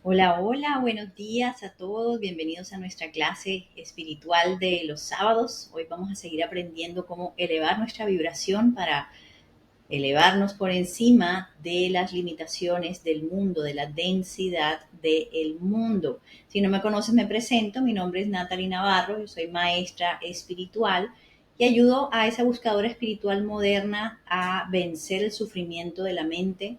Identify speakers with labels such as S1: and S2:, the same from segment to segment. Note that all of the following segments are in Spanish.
S1: Hola, hola, buenos días a todos. Bienvenidos a nuestra clase espiritual de los sábados. Hoy vamos a seguir aprendiendo cómo elevar nuestra vibración para elevarnos por encima de las limitaciones del mundo, de la densidad del mundo. Si no me conoces, me presento. Mi nombre es Natalie Navarro, yo soy maestra espiritual y ayudo a esa buscadora espiritual moderna a vencer el sufrimiento de la mente,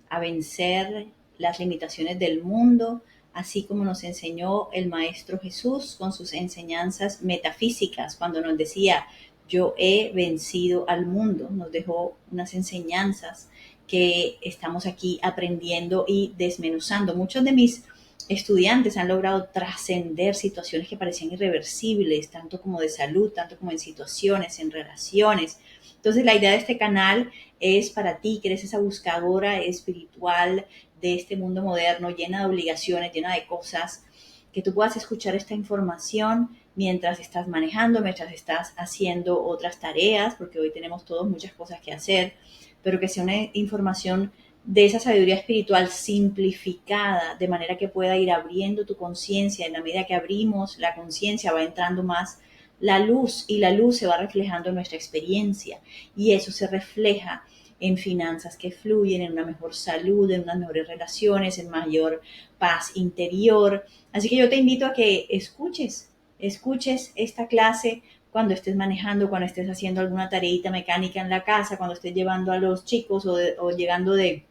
S1: a vencer las limitaciones del mundo, así como nos enseñó el Maestro Jesús con sus enseñanzas metafísicas, cuando nos decía, yo he vencido al mundo. Nos dejó unas enseñanzas que estamos aquí aprendiendo y desmenuzando. Muchos de mis estudiantes han logrado trascender situaciones que parecían irreversibles, tanto como de salud, tanto como en situaciones, en relaciones. Entonces, la idea de este canal es para ti, que eres esa buscadora espiritual de este mundo moderno, llena de obligaciones, llena de cosas, que tú puedas escuchar esta información mientras estás manejando, mientras estás haciendo otras tareas, porque hoy tenemos todos muchas cosas que hacer, pero que sea una información de esa sabiduría espiritual simplificada, de manera que pueda ir abriendo tu conciencia. En la medida que abrimos la conciencia va entrando más la luz y la luz se va reflejando en nuestra experiencia y eso se refleja en finanzas que fluyen, en una mejor salud, en unas mejores relaciones, en mayor paz interior. Así que yo te invito a que escuches esta clase cuando estés manejando, cuando estés haciendo alguna tareita mecánica en la casa, cuando estés llevando a los chicos o llegando de,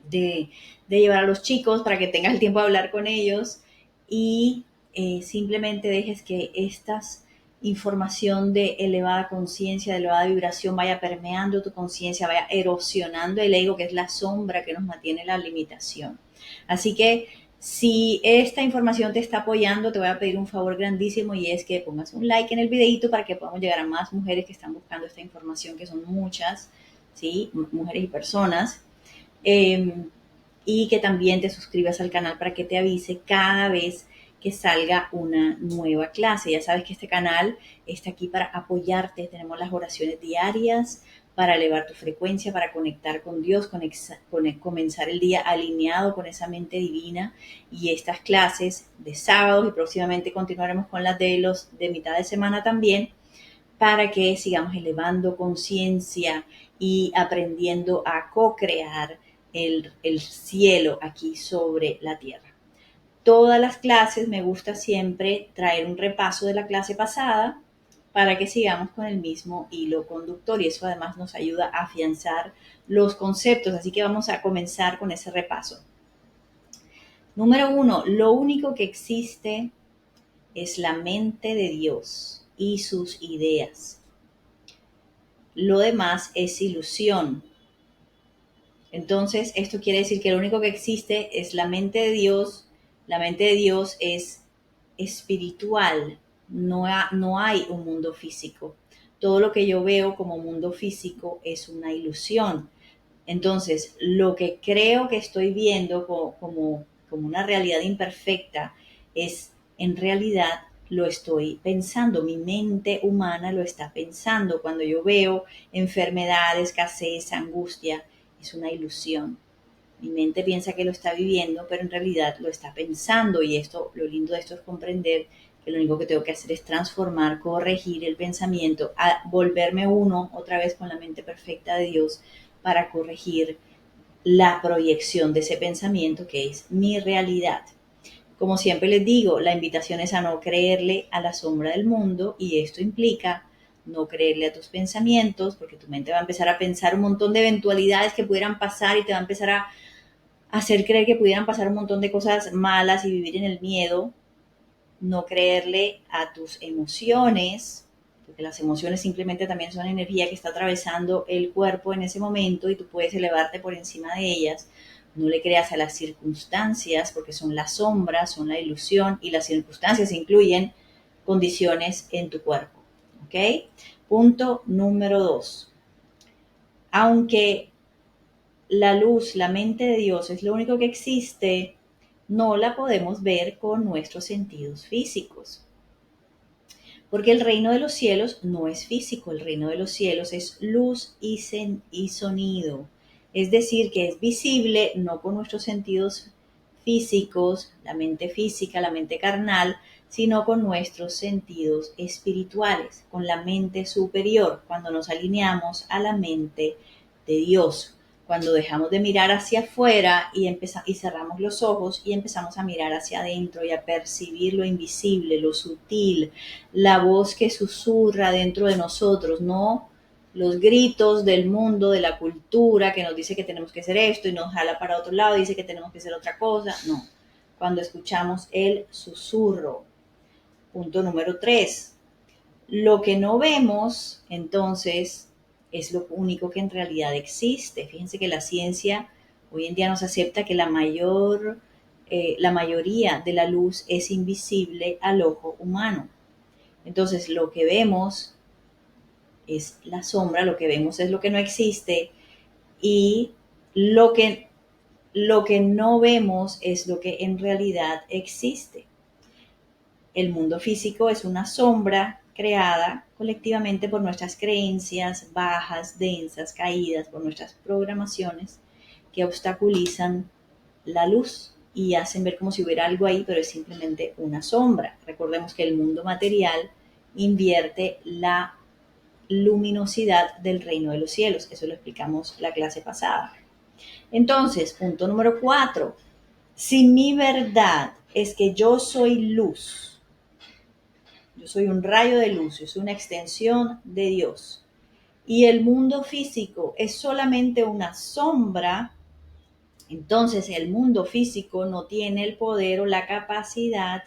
S1: de llevar a los chicos para que tengas el tiempo de hablar con ellos y simplemente dejes que estas información de elevada conciencia, de elevada vibración vaya permeando tu conciencia, vaya erosionando el ego, que es la sombra que nos mantiene la limitación. Así que si esta información te está apoyando, te voy a pedir un favor grandísimo y es que pongas un like en el videito para que podamos llegar a más mujeres que están buscando esta información, que son muchas, ¿sí? Mujeres y personas. Eh, y que también te suscribas al canal para que te avise cada vez que salga una nueva clase. Ya sabes que este canal está aquí para apoyarte. Tenemos las oraciones diarias para elevar tu frecuencia, para conectar con Dios, comenzar el día alineado con esa mente divina y estas clases de sábados y próximamente continuaremos con las de los de mitad de semana también para que sigamos elevando conciencia y aprendiendo a co-crear el cielo aquí sobre la tierra. Todas las clases me gusta siempre traer un repaso de la clase pasada para que sigamos con el mismo hilo conductor y eso además nos ayuda a afianzar los conceptos. Así que vamos a comenzar con ese repaso. Número 1, lo único que existe es la mente de Dios y sus ideas. Lo demás es ilusión. Entonces, esto quiere decir que lo único que existe es la mente de Dios. La mente de Dios es espiritual. No hay un mundo físico. Todo lo que yo veo como mundo físico es una ilusión. Entonces, lo que creo que estoy viendo como una realidad imperfecta es en realidad lo estoy pensando, mi mente humana lo está pensando. Cuando yo veo enfermedad, escasez, angustia, es una ilusión. Mi mente piensa que lo está viviendo, pero en realidad lo está pensando y esto, lo lindo de esto es comprender que lo único que tengo que hacer es transformar, corregir el pensamiento, a volverme uno otra vez con la mente perfecta de Dios para corregir la proyección de ese pensamiento que es mi realidad. Como siempre les digo, la invitación es a no creerle a la sombra del mundo y esto implica no creerle a tus pensamientos porque tu mente va a empezar a pensar un montón de eventualidades que pudieran pasar y te va a empezar a hacer creer que pudieran pasar un montón de cosas malas y vivir en el miedo. No creerle a tus emociones, porque las emociones simplemente también son energía que está atravesando el cuerpo en ese momento y tú puedes elevarte por encima de ellas. No le creas a las circunstancias porque son las sombras, son la ilusión y las circunstancias incluyen condiciones en tu cuerpo. ¿Ok? Punto número 2. Aunque la luz, la mente de Dios es lo único que existe, no la podemos ver con nuestros sentidos físicos. Porque el reino de los cielos no es físico, el reino de los cielos es luz y sonido. Es decir, que es visible no con nuestros sentidos físicos, la mente física, la mente carnal, sino con nuestros sentidos espirituales, con la mente superior, cuando nos alineamos a la mente de Dios, cuando dejamos de mirar hacia afuera y cerramos los ojos y empezamos a mirar hacia adentro y a percibir lo invisible, lo sutil, la voz que susurra dentro de nosotros, no los gritos del mundo, de la cultura que nos dice que tenemos que hacer esto y nos jala para otro lado y dice que tenemos que hacer otra cosa. No, cuando escuchamos el susurro. Punto número 3. Lo que no vemos, entonces, es lo único que en realidad existe. Fíjense que la ciencia hoy en día nos acepta que la mayoría de la luz es invisible al ojo humano. Entonces, lo que vemos es la sombra, lo que vemos es lo que no existe y lo que, lo que no vemos es lo que en realidad existe. El mundo físico es una sombra creada colectivamente por nuestras creencias bajas, densas, caídas, por nuestras programaciones que obstaculizan la luz y hacen ver como si hubiera algo ahí, pero es simplemente una sombra. Recordemos que el mundo material invierte la luminosidad del reino de los cielos. Eso lo explicamos la clase pasada. Entonces, punto número 4. Si mi verdad es que yo soy luz, yo soy un rayo de luz, yo soy una extensión de Dios, y el mundo físico es solamente una sombra, entonces el mundo físico no tiene el poder o la capacidad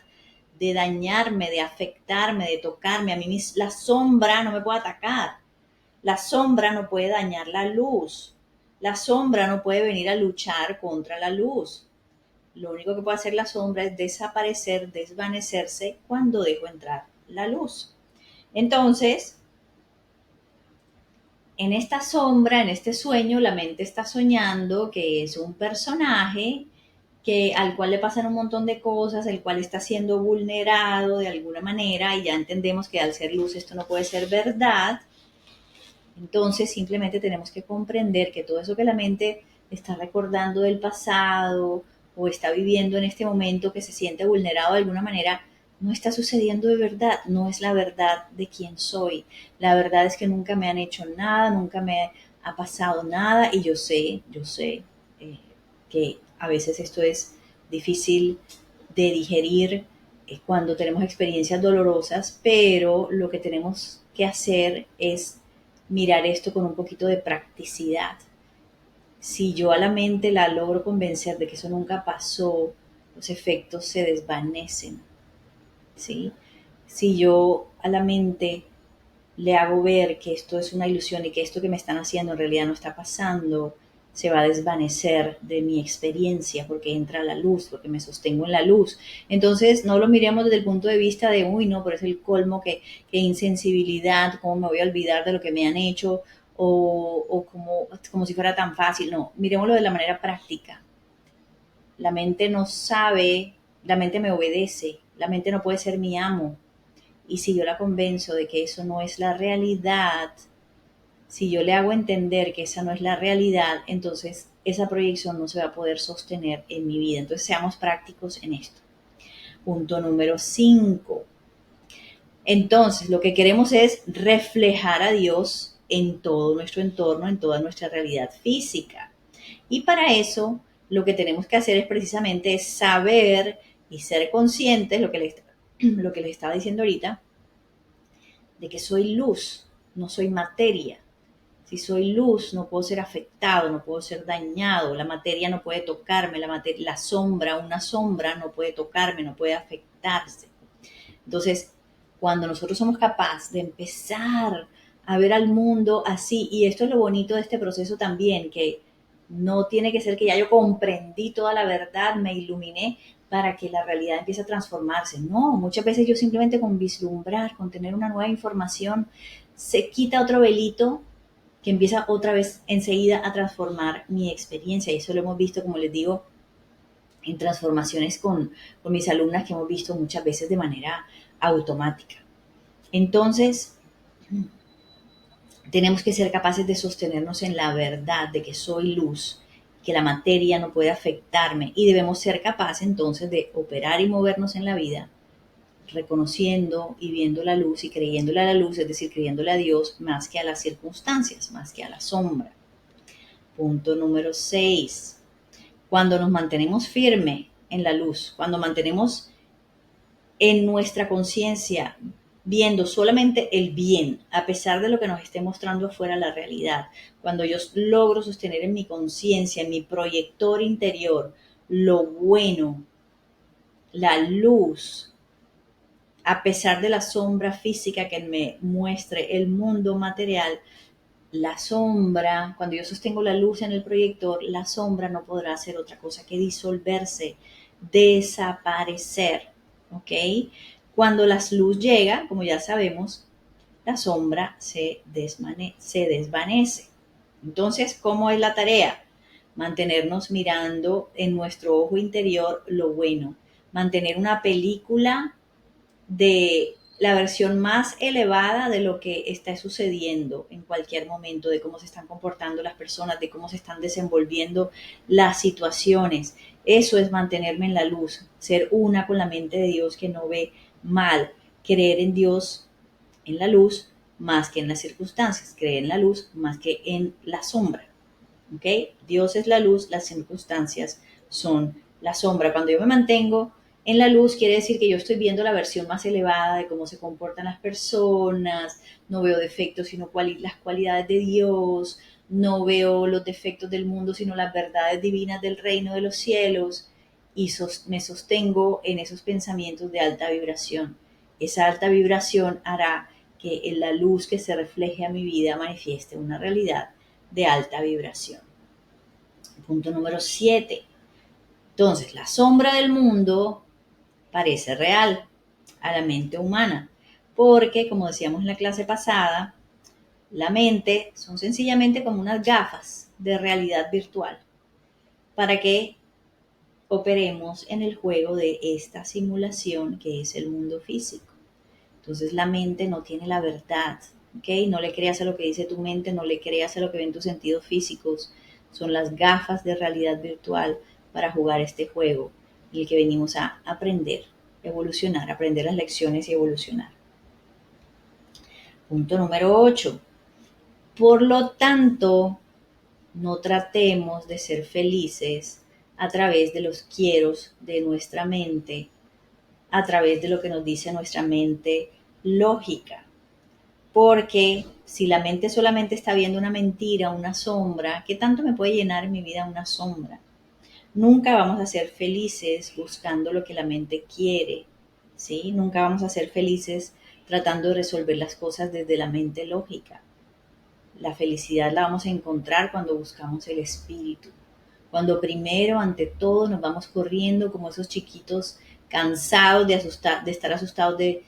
S1: de dañarme, de afectarme, de tocarme. A mí la sombra no me puede atacar. La sombra no puede dañar la luz. La sombra no puede venir a luchar contra la luz. Lo único que puede hacer la sombra es desaparecer, desvanecerse cuando dejo entrar la luz. Entonces, en esta sombra, en este sueño, la mente está soñando que es un personaje al cual le pasan un montón de cosas, el cual está siendo vulnerado de alguna manera y ya entendemos que al ser luz esto no puede ser verdad. Entonces simplemente tenemos que comprender que todo eso que la mente está recordando del pasado o está viviendo en este momento que se siente vulnerado de alguna manera, no está sucediendo de verdad, no es la verdad de quién soy. La verdad es que nunca me han hecho nada, nunca me ha pasado nada y yo sé que a veces esto es difícil de digerir cuando tenemos experiencias dolorosas, pero lo que tenemos que hacer es mirar esto con un poquito de practicidad. Si yo a la mente la logro convencer de que eso nunca pasó, los efectos se desvanecen, ¿sí? Si yo a la mente le hago ver que esto es una ilusión y que esto que me están haciendo en realidad no está pasando, se va a desvanecer de mi experiencia porque entra la luz, porque me sostengo en la luz. Entonces, no lo miremos desde el punto de vista de, uy, no, pero es el colmo, que insensibilidad, cómo me voy a olvidar de lo que me han hecho o como si fuera tan fácil. No, miremoslo de la manera práctica. La mente no sabe, la mente me obedece, la mente no puede ser mi amo. Y si yo la convenzo de que eso no es la realidad, si yo le hago entender que esa no es la realidad, entonces esa proyección no se va a poder sostener en mi vida. Entonces seamos prácticos en esto. Punto número 5. Entonces lo que queremos es reflejar a Dios en todo nuestro entorno, en toda nuestra realidad física. Y para eso lo que tenemos que hacer es precisamente saber y ser conscientes, lo que les estaba diciendo ahorita, de que soy luz, no soy materia. Si soy luz, no puedo ser afectado, no puedo ser dañado, la materia no puede tocarme, la sombra, una sombra no puede tocarme, no puede afectarse. Entonces, cuando nosotros somos capaces de empezar a ver al mundo así, y esto es lo bonito de este proceso también, que no tiene que ser que ya yo comprendí toda la verdad, me iluminé para que la realidad empiece a transformarse. No, muchas veces yo simplemente con vislumbrar, con tener una nueva información, se quita otro velito que empieza otra vez enseguida a transformar mi experiencia. Y eso lo hemos visto, como les digo, en transformaciones con mis alumnas que hemos visto muchas veces de manera automática. Entonces, tenemos que ser capaces de sostenernos en la verdad de que soy luz que la materia no puede afectarme y debemos ser capaces entonces de operar y movernos en la vida reconociendo y viendo la luz y creyéndole a la luz, es decir, creyéndole a Dios más que a las circunstancias, más que a la sombra. Punto número 6. Cuando nos mantenemos firmes en la luz, cuando mantenemos en nuestra conciencia viendo solamente el bien, a pesar de lo que nos esté mostrando afuera la realidad, cuando yo logro sostener en mi conciencia, en mi proyector interior, lo bueno, la luz, a pesar de la sombra física que me muestre el mundo material, la sombra, cuando yo sostengo la luz en el proyector, la sombra no podrá hacer otra cosa que disolverse, desaparecer, ¿ok? Cuando la luz llega, como ya sabemos, la sombra se desvanece. Entonces, ¿cómo es la tarea? Mantenernos mirando en nuestro ojo interior lo bueno, mantener una película de la versión más elevada de lo que está sucediendo en cualquier momento, de cómo se están comportando las personas, de cómo se están desenvolviendo las situaciones. Eso es mantenerme en la luz, ser una con la mente de Dios que no ve mal, creer en Dios en la luz más que en las circunstancias, creer en la luz más que en la sombra. ¿Ok? Dios es la luz, las circunstancias son la sombra. Cuando yo me mantengo en la luz, quiere decir que yo estoy viendo la versión más elevada de cómo se comportan las personas, no veo defectos, sino las cualidades de Dios, no veo los defectos del mundo, sino las verdades divinas del reino de los cielos, y me sostengo en esos pensamientos de alta vibración. Esa alta vibración hará que en la luz que se refleje a mi vida manifieste una realidad de alta vibración. Punto número 7. Entonces, la sombra del mundo parece real a la mente humana, porque, como decíamos en la clase pasada, la mente son sencillamente como unas gafas de realidad virtual para que operemos en el juego de esta simulación que es el mundo físico. Entonces la mente no tiene la verdad, ¿ok? No le creas a lo que dice tu mente, no le creas a lo que ven tus sentidos físicos. Son las gafas de realidad virtual para jugar este juego en el que venimos a aprender, evolucionar, aprender las lecciones y evolucionar. Punto número 8. Por lo tanto, no tratemos de ser felices a través de los quieros de nuestra mente, a través de lo que nos dice nuestra mente lógica. Porque si la mente solamente está viendo una mentira, una sombra, ¿qué tanto me puede llenar en mi vida una sombra? Nunca vamos a ser felices buscando lo que la mente quiere, ¿sí? Nunca vamos a ser felices tratando de resolver las cosas desde la mente lógica. La felicidad la vamos a encontrar cuando buscamos el espíritu. Cuando primero, ante todo, nos vamos corriendo como esos chiquitos cansados de estar asustados de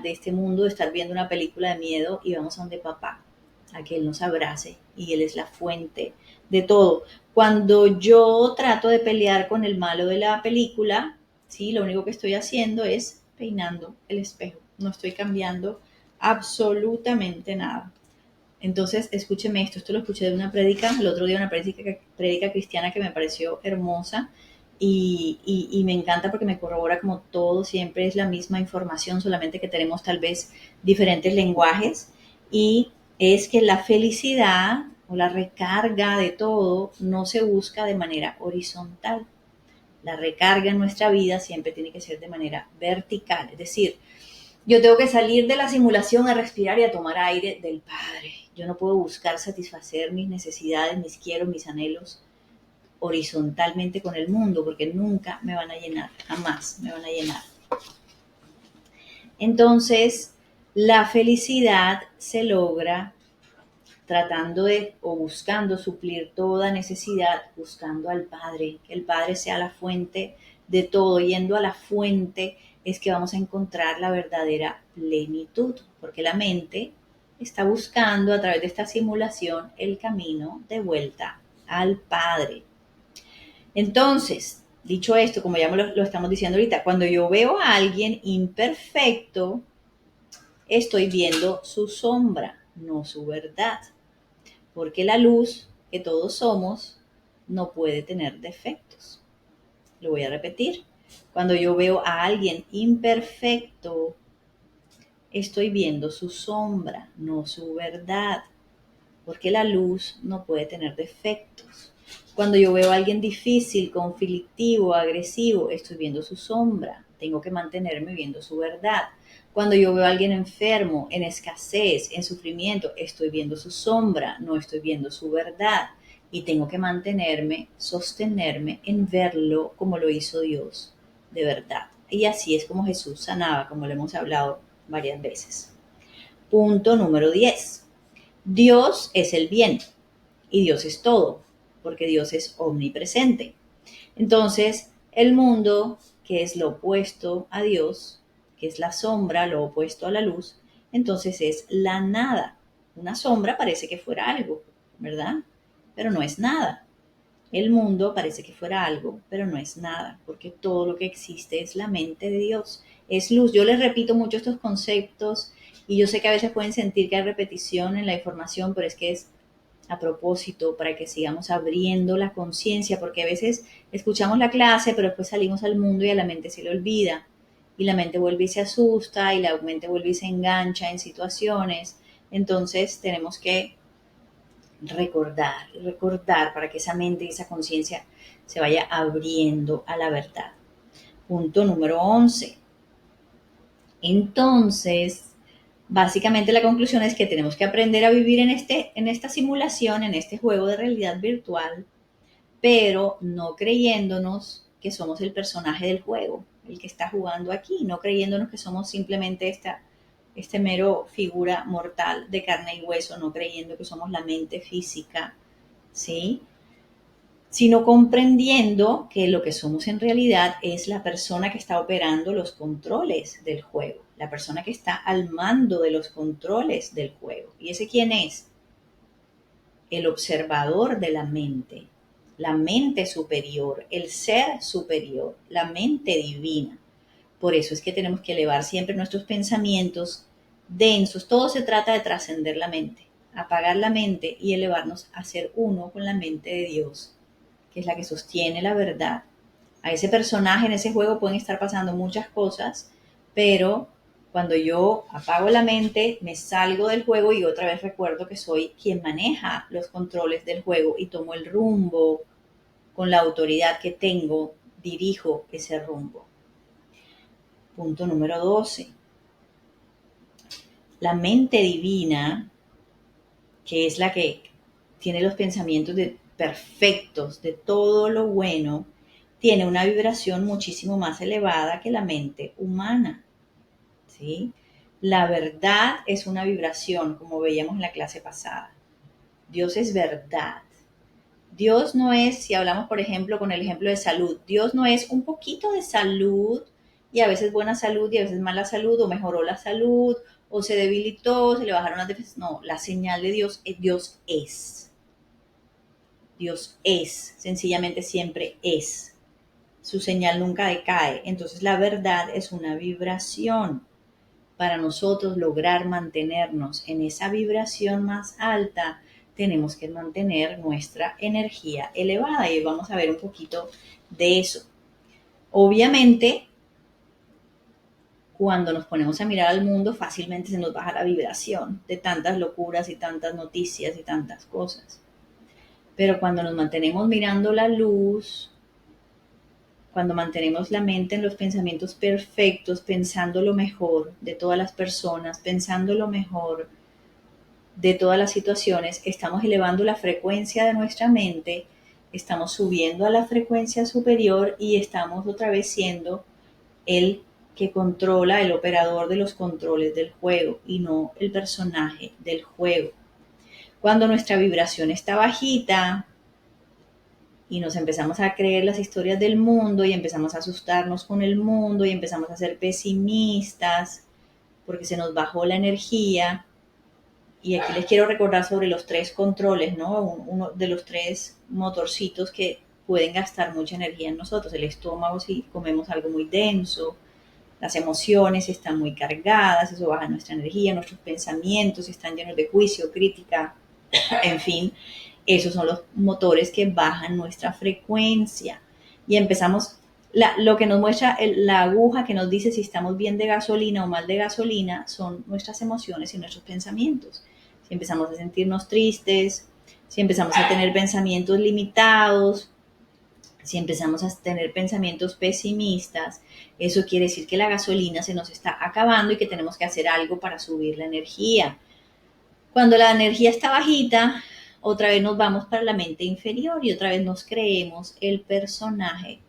S1: este mundo, de estar viendo una película de miedo y vamos a donde papá, a que él nos abrace y él es la fuente de todo. Cuando yo trato de pelear con el malo de la película, sí, lo único que estoy haciendo es peinando el espejo. No estoy cambiando absolutamente nada. Entonces, escúcheme esto lo escuché de una prédica, el otro día una prédica cristiana que me pareció hermosa y me encanta porque me corrobora como todo, siempre es la misma información, solamente que tenemos tal vez diferentes lenguajes y es que la felicidad o la recarga de todo no se busca de manera horizontal. La recarga en nuestra vida siempre tiene que ser de manera vertical, es decir, yo tengo que salir de la simulación a respirar y a tomar aire del Padre. Yo no puedo buscar satisfacer mis necesidades, mis quiero, mis anhelos horizontalmente con el mundo, porque nunca me van a llenar, jamás me van a llenar. Entonces, la felicidad se logra tratando de o buscando suplir toda necesidad, buscando al Padre, que el Padre sea la fuente de todo, yendo a la fuente es que vamos a encontrar la verdadera plenitud, porque la mente está buscando a través de esta simulación el camino de vuelta al Padre. Entonces, dicho esto, como ya lo estamos diciendo ahorita, cuando yo veo a alguien imperfecto, estoy viendo su sombra, no su verdad, porque la luz que todos somos no puede tener defectos. Lo voy a repetir. Cuando yo veo a alguien imperfecto, estoy viendo su sombra, no su verdad, porque la luz no puede tener defectos. Cuando yo veo a alguien difícil, conflictivo, agresivo, estoy viendo su sombra. Tengo que mantenerme viendo su verdad. Cuando yo veo a alguien enfermo, en escasez, en sufrimiento, estoy viendo su sombra, no estoy viendo su verdad. Y tengo que mantenerme, sostenerme en verlo como lo hizo Dios, de verdad. Y así es como Jesús sanaba, como lo hemos hablado varias veces. Punto número 10. Dios es el bien y Dios es todo, porque Dios es omnipresente. Entonces, el mundo, que es lo opuesto a Dios, que es la sombra, lo opuesto a la luz, entonces es la nada. Una sombra parece que fuera algo, ¿verdad? Pero no es nada. El mundo parece que fuera algo, pero no es nada, porque todo lo que existe es la mente de Dios, es luz. Yo les repito mucho estos conceptos y yo sé que a veces pueden sentir que hay repetición en la información, pero es que es a propósito para que sigamos abriendo la conciencia, porque a veces escuchamos la clase, pero después salimos al mundo y a la mente se le olvida, y la mente vuelve y se asusta, y la mente vuelve y se engancha en situaciones. Entonces tenemos que recordar para que esa mente y esa conciencia se vaya abriendo a la verdad. Punto número 11. Entonces, básicamente la conclusión es que tenemos que aprender a vivir en esta simulación, en este juego de realidad virtual, pero no creyéndonos que somos el personaje del juego, el que está jugando aquí, no creyéndonos que somos simplemente este mero figura mortal de carne y hueso, no creyendo que somos la mente física, ¿sí? Sino comprendiendo que lo que somos en realidad es la persona que está operando los controles del juego, la persona que está al mando de los controles del juego. ¿Y ese quién es? El observador de la mente superior, el ser superior, la mente divina. Por eso es que tenemos que elevar siempre nuestros pensamientos densos. Todo se trata de trascender la mente, apagar la mente y elevarnos a ser uno con la mente de Dios, que es la que sostiene la verdad. A ese personaje en ese juego pueden estar pasando muchas cosas, pero cuando yo apago la mente, me salgo del juego y otra vez recuerdo que soy quien maneja los controles del juego y tomo el rumbo con la autoridad que tengo, dirijo ese rumbo. Punto número 12. La mente divina, que es la que tiene los pensamientos perfectos de todo lo bueno, tiene una vibración muchísimo más elevada que la mente humana, ¿sí? La verdad es una vibración, como veíamos en la clase pasada. Dios es verdad. Dios no es, si hablamos por ejemplo con el ejemplo de salud, Dios no es un poquito de salud y a veces buena salud y a veces mala salud, o mejoró la salud, o se debilitó, se le bajaron las defensas. No, la señal de Dios es Dios es. Dios es, sencillamente siempre es. Su señal nunca decae. Entonces la verdad es una vibración. Para nosotros lograr mantenernos en esa vibración más alta, tenemos que mantener nuestra energía elevada y vamos a ver un poquito de eso. Obviamente, cuando nos ponemos a mirar al mundo, fácilmente se nos baja la vibración de tantas locuras y tantas noticias y tantas cosas. Pero cuando nos mantenemos mirando la luz, cuando mantenemos la mente en los pensamientos perfectos, pensando lo mejor de todas las personas, pensando lo mejor de todas las situaciones, estamos elevando la frecuencia de nuestra mente, estamos subiendo a la frecuencia superior y estamos otra vez siendo el que controla, el operador de los controles del juego y no el personaje del juego. Cuando nuestra vibración está bajita y nos empezamos a creer las historias del mundo y empezamos a asustarnos con el mundo y empezamos a ser pesimistas porque se nos bajó la energía. Y aquí les quiero recordar sobre los tres controles, ¿no? Uno de los tres motorcitos que pueden gastar mucha energía en nosotros. El estómago si comemos algo muy denso, las emociones están muy cargadas, eso baja nuestra energía, nuestros pensamientos están llenos de juicio, crítica, en fin. Esos son los motores que bajan nuestra frecuencia y empezamos, lo que nos muestra la aguja que nos dice si estamos bien de gasolina o mal de gasolina son nuestras emociones y nuestros pensamientos. Si empezamos a sentirnos tristes, si empezamos a tener pensamientos limitados, si empezamos a tener pensamientos pesimistas, eso quiere decir que la gasolina se nos está acabando y que tenemos que hacer algo para subir la energía. Cuando la energía está bajita, otra vez nos vamos para la mente inferior y otra vez nos creemos el personaje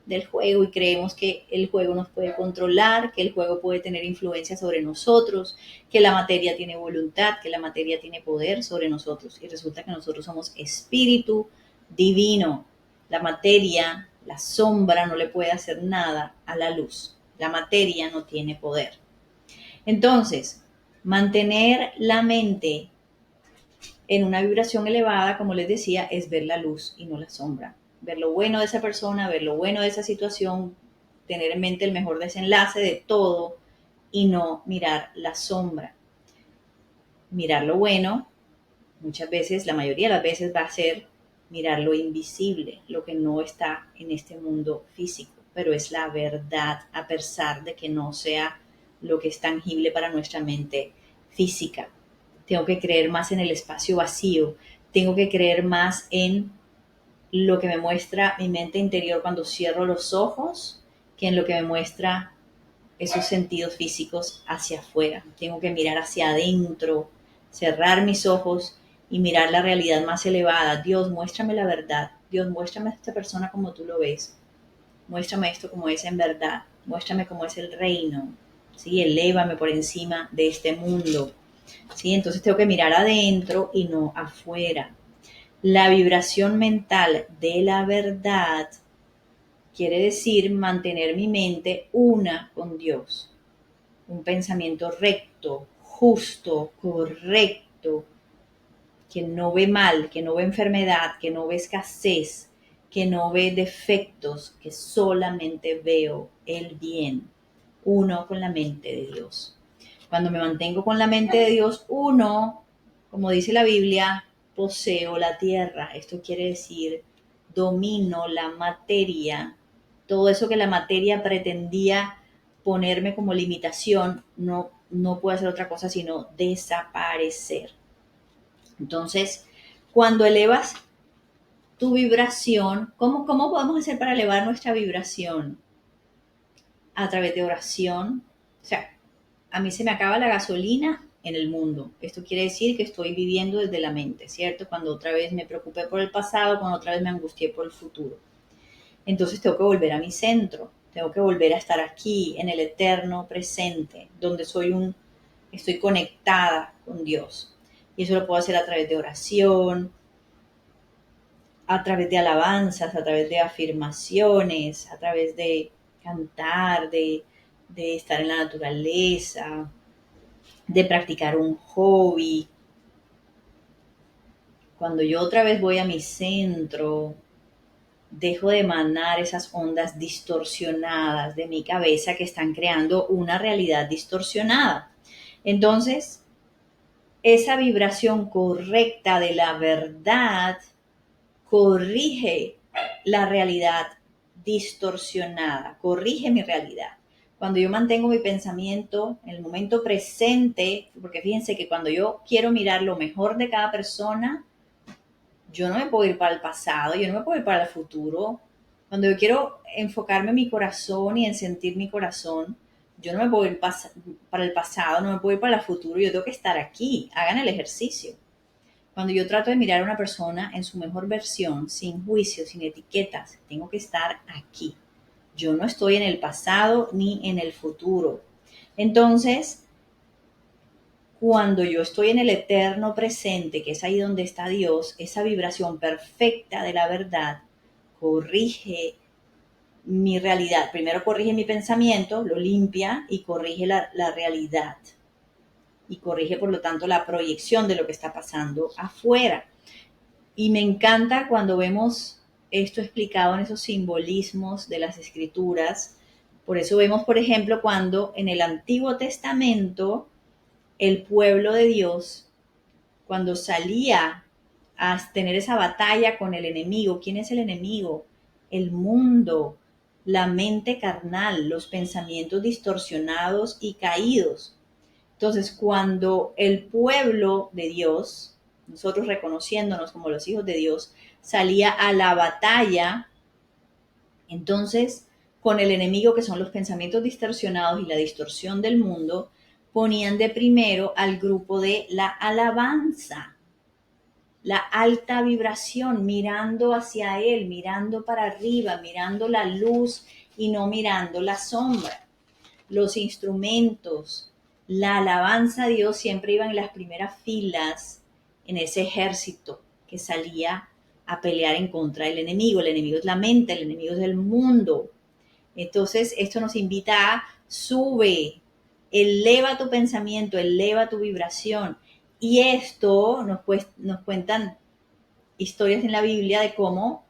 S1: del juego y creemos que el juego nos puede controlar, que el juego puede tener influencia sobre nosotros, que la materia tiene voluntad, que la materia tiene poder sobre nosotros. Y resulta que nosotros somos espíritu divino. La materia, la sombra no le puede hacer nada a la luz. La materia no tiene poder. Entonces, mantener la mente en una vibración elevada, como les decía, es ver la luz y no la sombra. Ver lo bueno de esa persona, ver lo bueno de esa situación, tener en mente el mejor desenlace de todo y no mirar la sombra. Mirar lo bueno, muchas veces, la mayoría de las veces va a ser mirar lo invisible, lo que no está en este mundo físico, pero es la verdad, a pesar de que no sea lo que es tangible para nuestra mente física. Tengo que creer más en el espacio vacío, tengo que creer más en lo que me muestra mi mente interior cuando cierro los ojos, que en lo que me muestra esos sentidos físicos hacia afuera. Tengo que mirar hacia adentro, cerrar mis ojos y mirar la realidad más elevada. Dios, muéstrame la verdad. Dios, muéstrame a esta persona como tú lo ves. Muéstrame esto como es en verdad. Muéstrame cómo es el reino. ¿Sí? Elévame por encima de este mundo. ¿Sí? Entonces tengo que mirar adentro y no afuera. La vibración mental de la verdad quiere decir mantener mi mente una con Dios. Un pensamiento recto, justo, correcto, que no ve mal, que no ve enfermedad, que no ve escasez, que no ve defectos, que solamente veo el bien. Uno con la mente de Dios. Cuando me mantengo con la mente de Dios, uno, como dice la Biblia, poseo la tierra. Esto quiere decir, domino la materia. Todo eso que la materia pretendía ponerme como limitación, no puedo hacer otra cosa sino desaparecer. Entonces, cuando elevas tu vibración, ¿cómo podemos hacer para elevar nuestra vibración? A través de oración. O sea, a mí se me acaba la gasolina en el mundo. Esto quiere decir que estoy viviendo desde la mente, ¿cierto? Cuando otra vez me preocupé por el pasado, cuando otra vez me angustié por el futuro. Entonces tengo que volver a mi centro, tengo que volver a estar aquí, en el eterno presente, donde estoy conectada con Dios. Y eso lo puedo hacer a través de oración, a través de alabanzas, a través de afirmaciones, a través de cantar, de estar en la naturaleza, de practicar un hobby. Cuando yo otra vez voy a mi centro, dejo de emanar esas ondas distorsionadas de mi cabeza que están creando una realidad distorsionada. Entonces, esa vibración correcta de la verdad corrige la realidad distorsionada, corrige mi realidad. Cuando yo mantengo mi pensamiento en el momento presente, porque fíjense que cuando yo quiero mirar lo mejor de cada persona, yo no me puedo ir para el pasado, yo no me puedo ir para el futuro. Cuando yo quiero enfocarme en mi corazón y en sentir mi corazón, yo no me puedo ir para el pasado, no me puedo ir para el futuro, yo tengo que estar aquí. Hagan el ejercicio. Cuando yo trato de mirar a una persona en su mejor versión, sin juicio, sin etiquetas, tengo que estar aquí. Yo no estoy en el pasado ni en el futuro. Entonces, cuando yo estoy en el eterno presente, que es ahí donde está Dios, esa vibración perfecta de la verdad corrige mi realidad. Primero corrige mi pensamiento, lo limpia y corrige la realidad. Y corrige, por lo tanto, la proyección de lo que está pasando afuera. Y me encanta cuando vemos esto explicado en esos simbolismos de las escrituras. Por eso vemos, por ejemplo, cuando en el Antiguo Testamento el pueblo de Dios, cuando salía a tener esa batalla con el enemigo. ¿Quién es el enemigo? El mundo, la mente carnal, los pensamientos distorsionados y caídos. Entonces, cuando el pueblo de Dios, nosotros reconociéndonos como los hijos de Dios, salía a la batalla, entonces, con el enemigo que son los pensamientos distorsionados y la distorsión del mundo, ponían de primero al grupo de la alabanza, la alta vibración, mirando hacia Él, mirando para arriba, mirando la luz y no mirando la sombra. Los instrumentos, la alabanza a Dios siempre iban en las primeras filas en ese ejército que salía a pelear en contra del enemigo. El enemigo es la mente, el enemigo es el mundo. Entonces, esto nos invita a sube, eleva tu pensamiento, eleva tu vibración. Y esto nos cuentan historias en la Biblia de cómo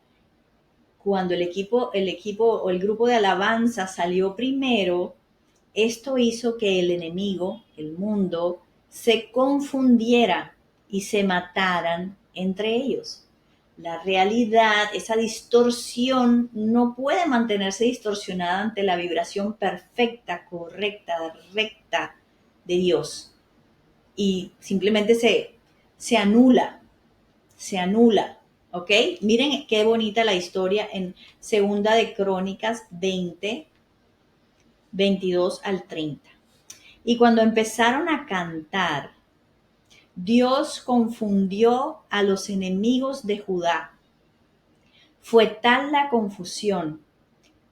S1: cuando el equipo o el grupo de alabanza salió primero, esto hizo que el enemigo, el mundo, se confundiera y se mataran entre ellos. La realidad, esa distorsión, no puede mantenerse distorsionada ante la vibración perfecta, correcta, recta de Dios. Y simplemente se anula, se anula. ¿Ok? Miren qué bonita la historia en Segunda de Crónicas 20, 22 al 30. Y cuando empezaron a cantar, Dios confundió a los enemigos de Judá. Fue tal la confusión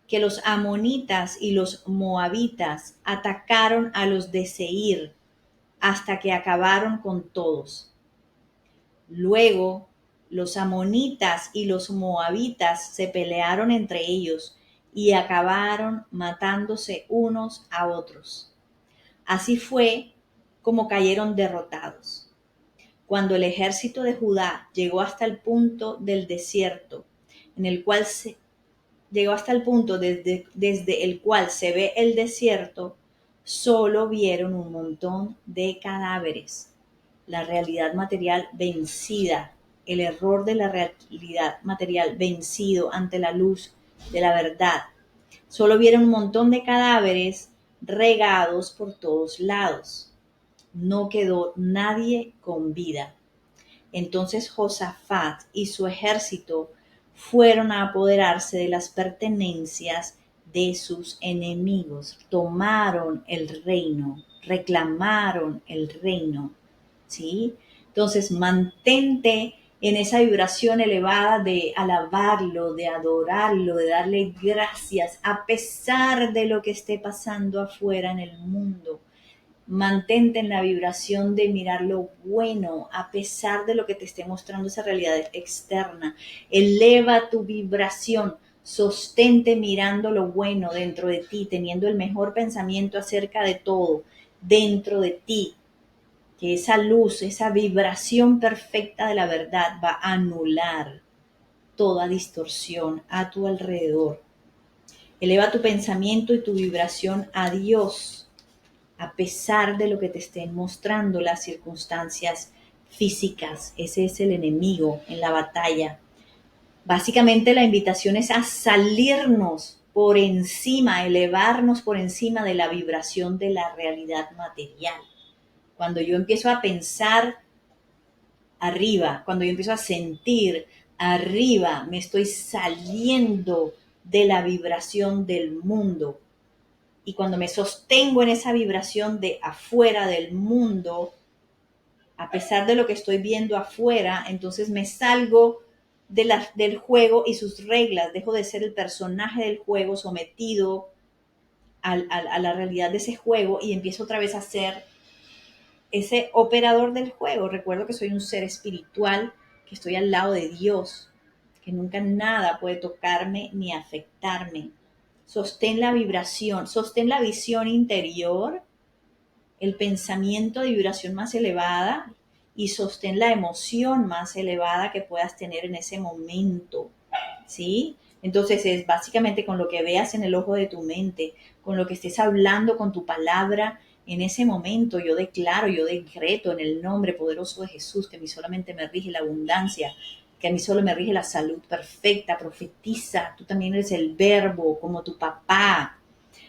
S1: que los amonitas y los moabitas atacaron a los de Seir hasta que acabaron con todos. Luego, los amonitas y los moabitas se pelearon entre ellos y acabaron matándose unos a otros. Así fue como cayeron derrotados. Cuando el ejército de Judá llegó hasta el punto del desierto, llegó hasta el punto desde el cual se ve el desierto, solo vieron un montón de cadáveres. La realidad material vencida, el error de la realidad material vencido ante la luz de la verdad. Solo vieron un montón de cadáveres regados por todos lados. No quedó nadie con vida. Entonces Josafat y su ejército fueron a apoderarse de las pertenencias de sus enemigos. Tomaron el reino, reclamaron el reino. ¿Sí? Entonces mantente en esa vibración elevada de alabarlo, de adorarlo, de darle gracias a pesar de lo que esté pasando afuera en el mundo. Mantente en la vibración de mirar lo bueno a pesar de lo que te esté mostrando esa realidad externa. Eleva tu vibración, sostente mirando lo bueno dentro de ti, teniendo el mejor pensamiento acerca de todo dentro de ti. Que esa luz, esa vibración perfecta de la verdad va a anular toda distorsión a tu alrededor. Eleva tu pensamiento y tu vibración a Dios, a pesar de lo que te estén mostrando las circunstancias físicas. Ese es el enemigo en la batalla. Básicamente la invitación es a salirnos por encima, elevarnos por encima de la vibración de la realidad material. Cuando yo empiezo a pensar arriba, cuando yo empiezo a sentir arriba, me estoy saliendo de la vibración del mundo. Y cuando me sostengo en esa vibración de afuera del mundo, a pesar de lo que estoy viendo afuera, entonces me salgo del juego y sus reglas, dejo de ser el personaje del juego sometido a la realidad de ese juego y empiezo otra vez a ser ese operador del juego. Recuerdo que soy un ser espiritual, que estoy al lado de Dios, que nunca nada puede tocarme ni afectarme. Sostén la vibración, sostén la visión interior, el pensamiento de vibración más elevada y sostén la emoción más elevada que puedas tener en ese momento, ¿sí? Entonces es básicamente con lo que veas en el ojo de tu mente, con lo que estés hablando con tu palabra, en ese momento yo declaro, yo decreto en el nombre poderoso de Jesús que a mí solamente me rige la abundancia, que a mí solo me rige la salud perfecta. Profetiza, tú también eres el verbo como tu papá,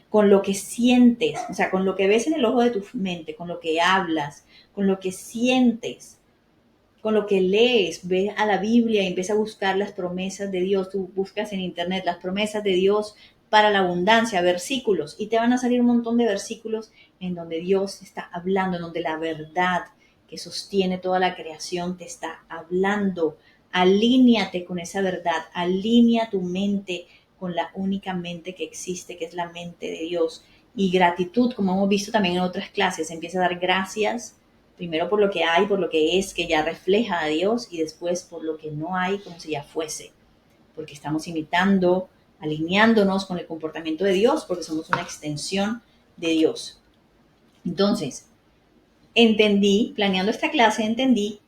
S1: con lo que sientes, o sea, con lo que ves en el ojo de tu mente, con lo que hablas, con lo que sientes, con lo que lees, ves a la Biblia y empiezas a buscar las promesas de Dios. Tú buscas en internet las promesas de Dios para la abundancia, versículos, y te van a salir un montón de versículos en donde Dios está hablando, en donde la verdad que sostiene toda la creación te está hablando. Alíñate con esa verdad, alinea tu mente con la única mente que existe, que es la mente de Dios. Y gratitud, como hemos visto también en otras clases, empieza a dar gracias, primero por lo que hay, por lo que es, que ya refleja a Dios, y después por lo que no hay, como si ya fuese. Porque estamos imitando, alineándonos con el comportamiento de Dios, porque somos una extensión de Dios. Entonces, entendí, planeando esta clase, entendí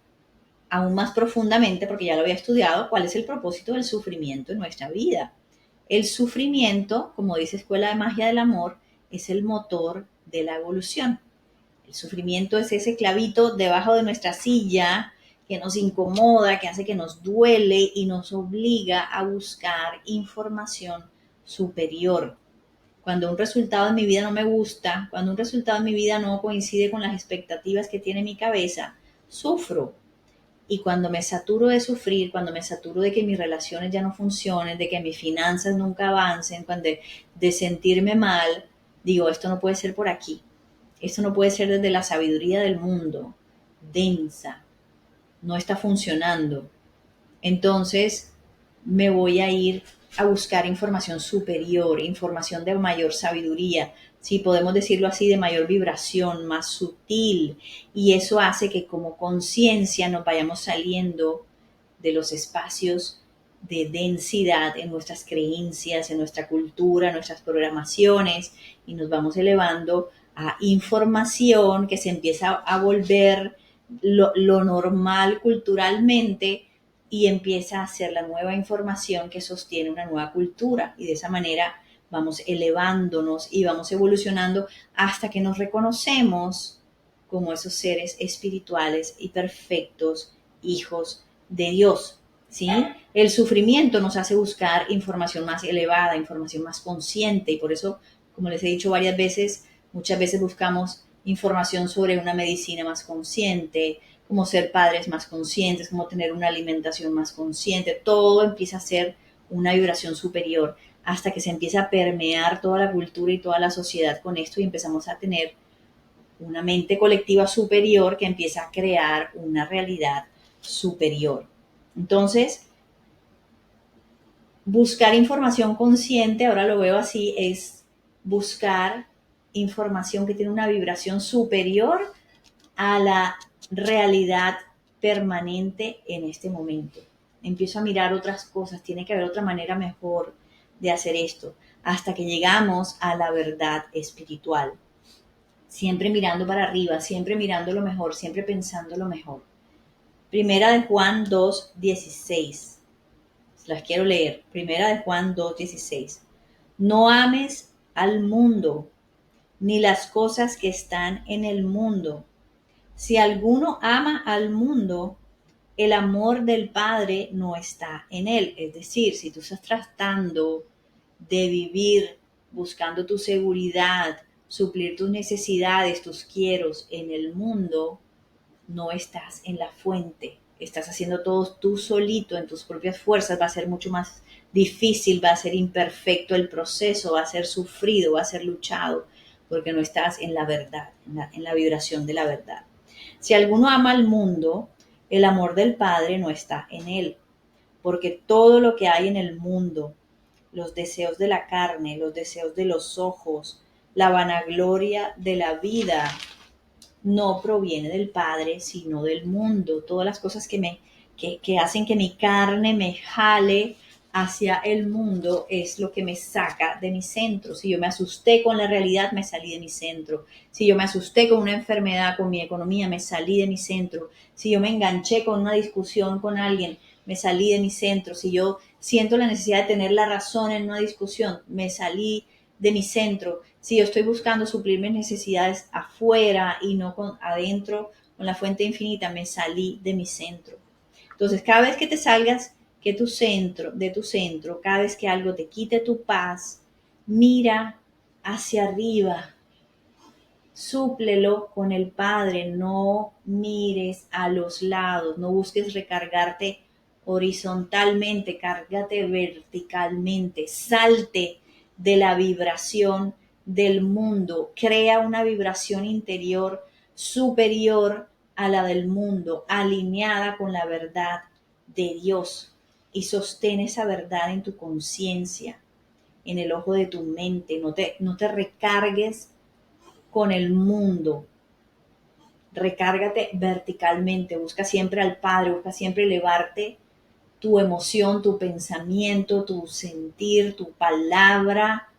S1: aún más profundamente, porque ya lo había estudiado, cuál es el propósito del sufrimiento en nuestra vida. El sufrimiento, como dice Escuela de Magia del Amor, es el motor de la evolución. El sufrimiento es ese clavito debajo de nuestra silla que nos incomoda, que hace que nos duele y nos obliga a buscar información superior. Cuando un resultado en mi vida no me gusta, cuando un resultado en mi vida no coincide con las expectativas que tiene mi cabeza, sufro. Y cuando me saturo de sufrir, cuando me saturo de que mis relaciones ya no funcionen, de que mis finanzas nunca avancen, de sentirme mal, digo, esto no puede ser por aquí. Esto no puede ser desde la sabiduría del mundo, densa, no está funcionando. Entonces me voy a ir a buscar información superior, información de mayor sabiduría, si podemos decirlo así, de mayor vibración, más sutil. Y eso hace que como conciencia nos vayamos saliendo de los espacios de densidad en nuestras creencias, en nuestra cultura, en nuestras programaciones, y nos vamos elevando a información que se empieza a volver lo normal culturalmente, y empieza a ser la nueva información que sostiene una nueva cultura, y de esa manera vamos elevándonos y vamos evolucionando hasta que nos reconocemos como esos seres espirituales y perfectos, hijos de Dios, ¿sí? El sufrimiento nos hace buscar información más elevada, información más consciente, y por eso, como les he dicho varias veces, muchas veces buscamos información sobre una medicina más consciente, cómo ser padres más conscientes, cómo tener una alimentación más consciente. Todo empieza a ser una vibración superior hasta que se empieza a permear toda la cultura y toda la sociedad con esto, y empezamos a tener una mente colectiva superior que empieza a crear una realidad superior. Entonces, buscar información consciente, ahora lo veo así, es buscar información que tiene una vibración superior a la realidad permanente en este momento. Empiezo a mirar otras cosas, tiene que haber otra manera mejor de hacer esto, hasta que llegamos a la verdad espiritual. Siempre mirando para arriba, siempre mirando lo mejor, siempre pensando lo mejor. Primera de Juan 2:16. Las quiero leer. Primera de Juan 2:16. No ames al mundo, ni las cosas que están en el mundo. Si alguno ama al mundo, el amor del Padre no está en él. Es decir, si tú estás tratando de vivir buscando tu seguridad, suplir tus necesidades, tus quieros en el mundo, no estás en la fuente. Estás haciendo todo tú solito, en tus propias fuerzas. Va a ser mucho más difícil, va a ser imperfecto el proceso, va a ser sufrido, va a ser luchado, porque no estás en la verdad, en la vibración de la verdad. Si alguno ama al mundo, el amor del Padre no está en él, porque todo lo que hay en el mundo, los deseos de la carne, los deseos de los ojos, la vanagloria de la vida, no proviene del Padre, sino del mundo. Todas las cosas que hacen que mi carne me jale hacia el mundo es lo que me saca de mi centro. Si yo me asusté con la realidad, me salí de mi centro. Si yo me asusté con una enfermedad, con mi economía, me salí de mi centro. Si yo me enganché con una discusión con alguien, me salí de mi centro. Si yo siento la necesidad de tener la razón en una discusión, me salí de mi centro. Si yo estoy buscando suplir mis necesidades afuera y no adentro, con la fuente infinita, me salí de mi centro. Entonces, cada vez que te salgas de tu centro, cada vez que algo te quite tu paz, mira hacia arriba, súplelo con el Padre, no mires a los lados, no busques recargarte horizontalmente, cárgate verticalmente, salte de la vibración del mundo, crea una vibración interior superior a la del mundo, alineada con la verdad de Dios, y sostén esa verdad en tu conciencia, en el ojo de tu mente, no te recargues con el mundo. Recárgate verticalmente, busca siempre al Padre, busca siempre elevarte tu emoción, tu pensamiento, tu sentir, tu palabra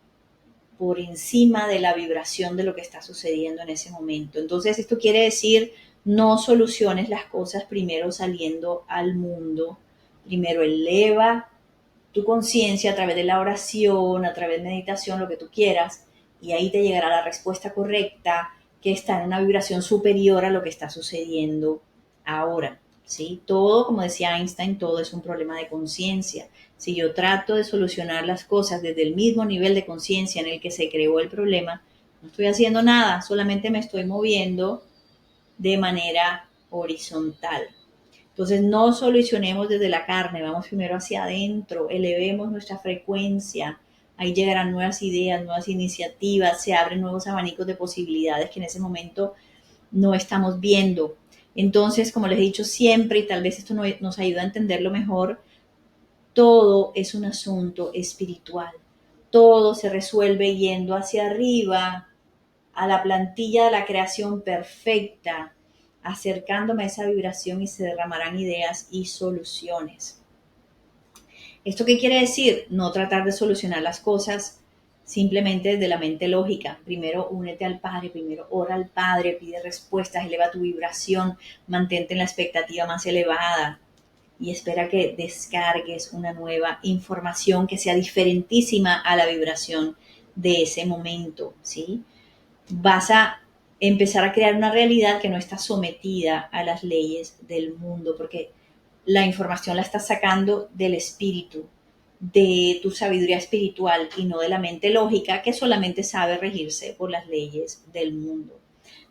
S1: por encima de la vibración de lo que está sucediendo en ese momento. Entonces, esto quiere decir, no soluciones las cosas primero saliendo al mundo, primero eleva tu conciencia a través de la oración, a través de meditación, lo que tú quieras, y ahí te llegará la respuesta correcta que está en una vibración superior a lo que está sucediendo ahora, ¿sí? Todo, como decía Einstein, todo es un problema de conciencia. Si yo trato de solucionar las cosas desde el mismo nivel de conciencia en el que se creó el problema, no estoy haciendo nada, solamente me estoy moviendo de manera horizontal. Entonces no solucionemos desde la carne, vamos primero hacia adentro, elevemos nuestra frecuencia, ahí llegarán nuevas ideas, nuevas iniciativas, se abren nuevos abanicos de posibilidades que en ese momento no estamos viendo. Entonces, como les he dicho siempre, y tal vez esto nos ayuda a entenderlo mejor, todo es un asunto espiritual. Todo se resuelve yendo hacia arriba, a la plantilla de la creación perfecta, acercándome a esa vibración y se derramarán ideas y soluciones. ¿Esto qué quiere decir? No tratar de solucionar las cosas simplemente desde la mente lógica. Primero únete al Padre, primero ora al Padre, pide respuestas, eleva tu vibración, mantente en la expectativa más elevada y espera que descargues una nueva información que sea diferentísima a la vibración de ese momento, ¿sí? Vas a empezar a crear una realidad que no está sometida a las leyes del mundo, porque la información la estás sacando del espíritu, de tu sabiduría espiritual y no de la mente lógica que solamente sabe regirse por las leyes del mundo.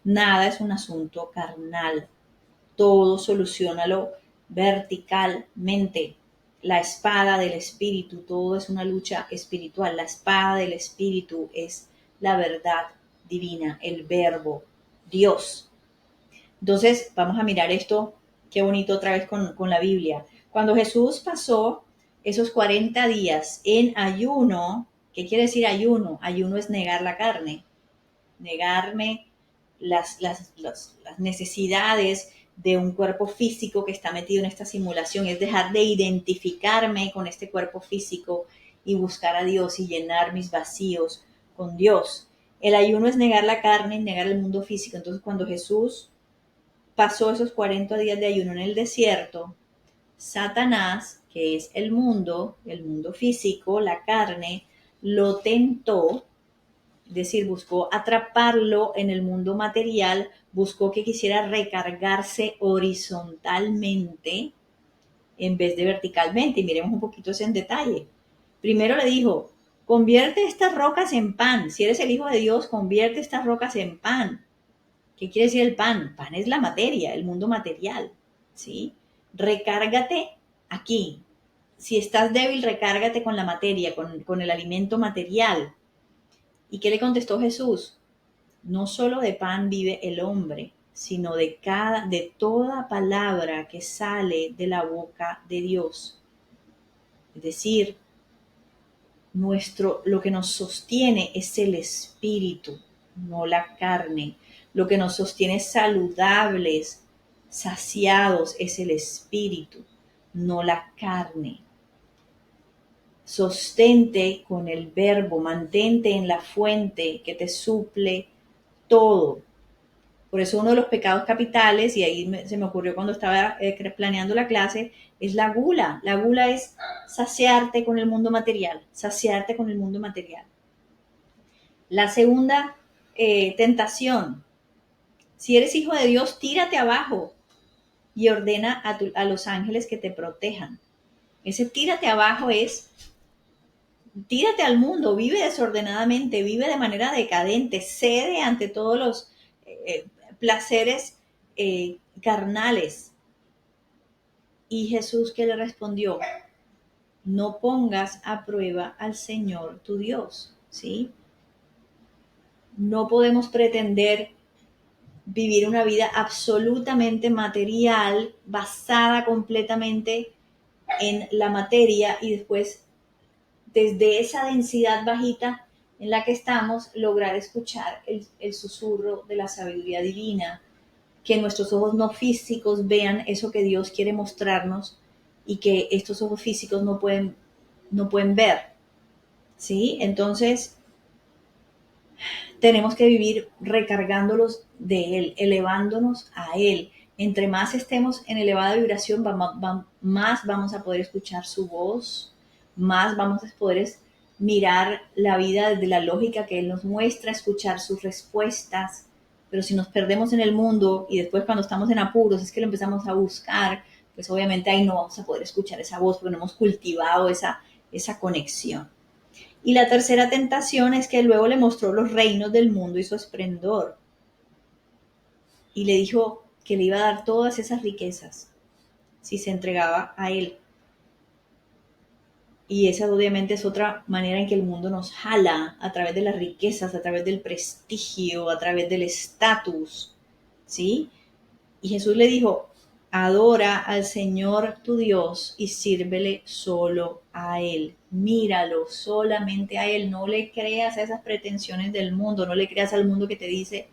S1: Nada es un asunto carnal, todo solucionalo verticalmente. La espada del espíritu, todo es una lucha espiritual. La espada del espíritu es la verdad divina, el verbo, Dios. Entonces, vamos a mirar esto, qué bonito otra vez con la Biblia. Cuando Jesús pasó esos 40 días en ayuno, ¿qué quiere decir ayuno? Ayuno es negar la carne, negarme las necesidades de un cuerpo físico que está metido en esta simulación, es dejar de identificarme con este cuerpo físico y buscar a Dios y llenar mis vacíos con Dios. El ayuno es negar la carne y negar el mundo físico. Entonces, cuando Jesús pasó esos 40 días de ayuno en el desierto, Satanás, que es el mundo físico, la carne, lo tentó, es decir, buscó atraparlo en el mundo material, buscó que quisiera recargarse horizontalmente en vez de verticalmente. Y miremos un poquito ese en detalle. Primero le dijo, convierte estas rocas en pan. Si eres el Hijo de Dios, convierte estas rocas en pan. ¿Qué quiere decir el pan? Pan es la materia, el mundo material, ¿sí? Recárgate aquí. Si estás débil, recárgate con la materia, con el alimento material. ¿Y qué le contestó Jesús? No solo de pan vive el hombre, sino de toda palabra que sale de la boca de Dios. Es decir, lo que nos sostiene es el espíritu, no la carne. Lo que nos sostiene saludables, saciados, es el espíritu, no la carne. Sostente con el verbo, mantente en la fuente que te suple todo. Por eso uno de los pecados capitales, y ahí se me ocurrió cuando estaba planeando la clase, es la gula. La gula es saciarte con el mundo material, saciarte con el mundo material. La segunda tentación: si eres hijo de Dios, tírate abajo y ordena a los ángeles que te protejan. Ese tírate abajo es: tírate al mundo, vive desordenadamente, vive de manera decadente, cede ante todos los placeres carnales. Y Jesús, ¿qué le respondió? No pongas a prueba al Señor tu Dios, ¿sí? No podemos pretender vivir una vida absolutamente material, basada completamente en la materia, y después, desde esa densidad bajita en la que estamos, lograr escuchar el susurro de la sabiduría divina, que nuestros ojos no físicos vean eso que Dios quiere mostrarnos y que estos ojos físicos no pueden ver, ¿sí? Entonces, tenemos que vivir recargándolos de Él, elevándonos a Él. Entre más estemos en elevada vibración, más vamos a poder escuchar su voz, más vamos a poder mirar la vida desde la lógica que Él nos muestra, escuchar sus respuestas. Pero si nos perdemos en el mundo y después, cuando estamos en apuros, es que lo empezamos a buscar, pues obviamente ahí no vamos a poder escuchar esa voz, porque no hemos cultivado esa conexión. Y la tercera tentación es que luego le mostró los reinos del mundo y su esplendor. Y le dijo que le iba a dar todas esas riquezas si se entregaba a él. Y esa obviamente es otra manera en que el mundo nos jala, a través de las riquezas, a través del prestigio, a través del estatus, ¿sí? Y Jesús le dijo: adora al Señor tu Dios y sírvele solo a Él. Míralo solamente a Él. No le creas a esas pretensiones del mundo. No le creas al mundo que te dice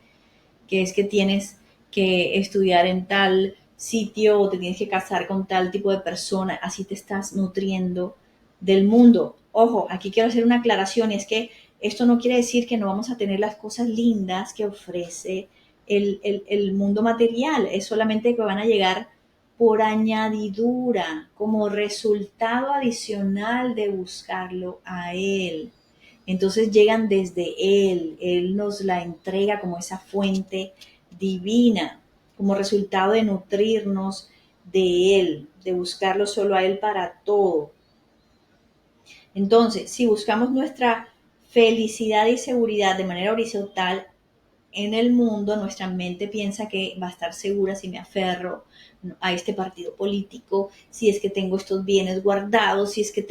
S1: que es que tienes que estudiar en tal sitio o te tienes que casar con tal tipo de persona. Así te estás nutriendo del mundo. Ojo, aquí quiero hacer una aclaración, y es que esto no quiere decir que no vamos a tener las cosas lindas que ofrece el mundo material. Es solamente que van a llegar por añadidura, como resultado adicional de buscarlo a Él. Entonces llegan desde Él nos la entrega como esa fuente divina, como resultado de nutrirnos de Él, de buscarlo solo a Él para todo. Entonces, si buscamos nuestra felicidad y seguridad de manera horizontal en el mundo, nuestra mente piensa que va a estar segura si me aferro a este partido político, si es que tengo estos bienes guardados, si es que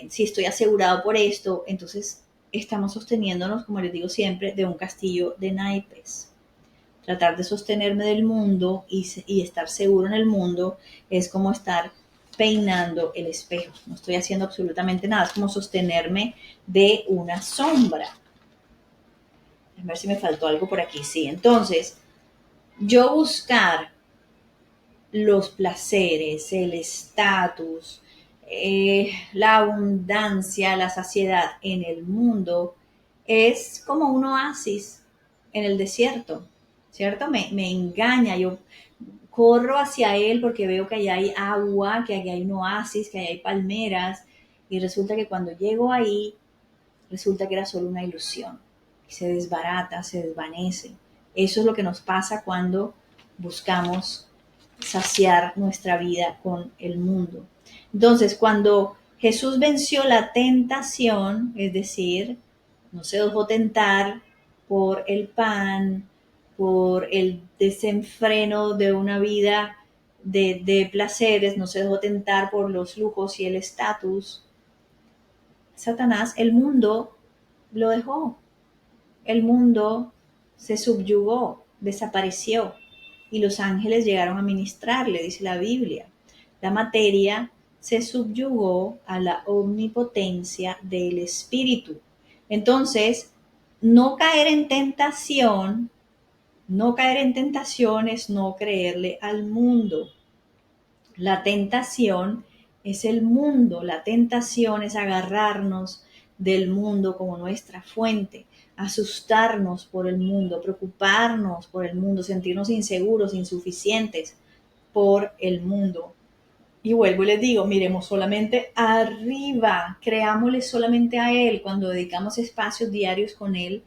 S1: si estoy asegurado por esto. Entonces estamos sosteniéndonos, como les digo siempre, de un castillo de naipes. Tratar de sostenerme del mundo y estar seguro en el mundo es como estar peinando el espejo. No estoy haciendo absolutamente nada, es como sostenerme de una sombra. A ver si me faltó algo por aquí. Sí, entonces, yo buscar los placeres, el estatus, la abundancia, la saciedad en el mundo, es como un oasis en el desierto, ¿cierto? Me engaña, yo corro hacia él porque veo que allá hay agua, que allá hay un oasis, que allá hay palmeras, y resulta que cuando llego ahí, resulta que era solo una ilusión, se desbarata, se desvanece. Eso es lo que nos pasa cuando buscamos saciar nuestra vida con el mundo. Entonces, cuando Jesús venció la tentación, es decir, no se dejó tentar por el pan, por el desenfreno de una vida de placeres, no se dejó tentar por los lujos y el estatus, Satanás, el mundo lo dejó. El mundo se subyugó, desapareció, y los ángeles llegaron a ministrarle, dice la Biblia. La materia se subyugó a la omnipotencia del espíritu. Entonces, no caer en tentación, no caer en tentación es no creerle al mundo. La tentación es el mundo, la tentación es agarrarnos del mundo como nuestra fuente, asustarnos por el mundo, preocuparnos por el mundo, sentirnos inseguros, insuficientes por el mundo. Y vuelvo y les digo, miremos solamente arriba, creámosle solamente a Él. Cuando dedicamos espacios diarios con Él,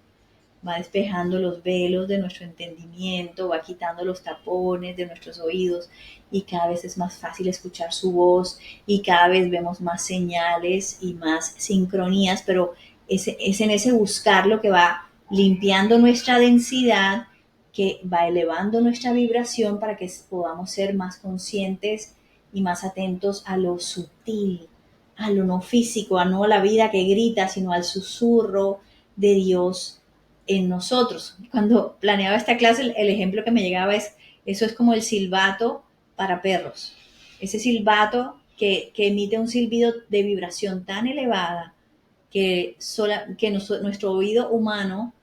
S1: va despejando los velos de nuestro entendimiento, va quitando los tapones de nuestros oídos y cada vez es más fácil escuchar su voz y cada vez vemos más señales y más sincronías, pero es en ese buscar lo que va limpiando nuestra densidad, que va elevando nuestra vibración para que podamos ser más conscientes y más atentos a lo sutil, a lo no físico, a no la vida que grita, sino al susurro de Dios en nosotros. Cuando planeaba esta clase, el ejemplo que me llegaba es, eso es como el silbato para perros. Ese silbato que emite un silbido de vibración tan elevada que nuestro oído humano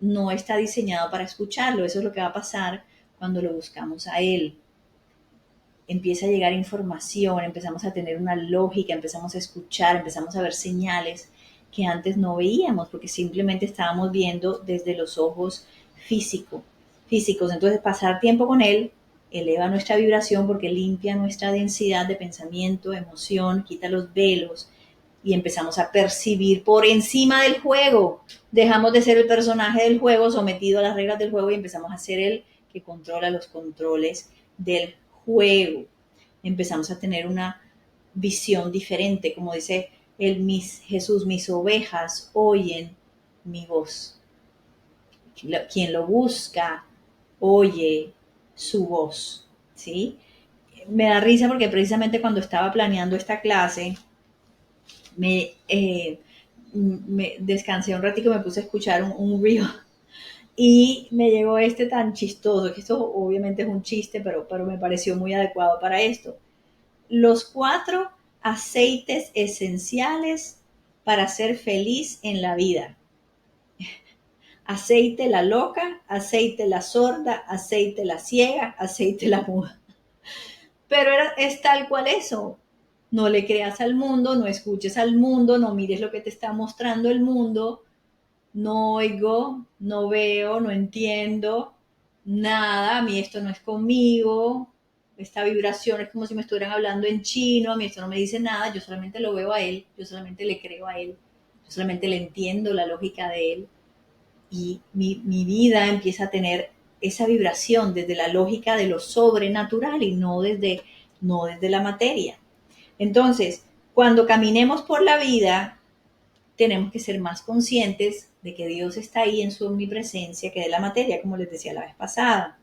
S1: no está diseñado para escucharlo. Eso es lo que va a pasar cuando lo buscamos a Él. Empieza a llegar información, empezamos a tener una lógica, empezamos a escuchar, empezamos a ver señales que antes no veíamos porque simplemente estábamos viendo desde los ojos físicos. Entonces pasar tiempo con Él eleva nuestra vibración porque limpia nuestra densidad de pensamiento, emoción, quita los velos y empezamos a percibir por encima del juego. Dejamos de ser el personaje del juego sometido a las reglas del juego y empezamos a ser el que controla los controles del juego. Empezamos a tener una visión diferente, como dice Jesús, mis ovejas oyen mi voz. Quien lo busca oye su voz, ¿sí? Me da risa porque precisamente cuando estaba planeando esta clase, me descansé un ratito, me puse a escuchar un reel y me llegó este tan chistoso, que esto obviamente es un chiste, pero me pareció muy adecuado para esto. Los 4 aceites esenciales para ser feliz en la vida. Aceite la loca, aceite la sorda, aceite la ciega, aceite la muda. Pero es tal cual eso. No le creas al mundo, no escuches al mundo, no mires lo que te está mostrando el mundo. No oigo, no veo, no entiendo nada, a mí esto no es conmigo, esta vibración es como si me estuvieran hablando en chino, a mí esto no me dice nada, yo solamente lo veo a Él, yo solamente le creo a Él, yo solamente le entiendo la lógica de Él y mi vida empieza a tener esa vibración desde la lógica de lo sobrenatural y no desde la materia. Entonces, cuando caminemos por la vida, tenemos que ser más conscientes de que Dios está ahí en su omnipresencia que de la materia, como les decía la vez pasada,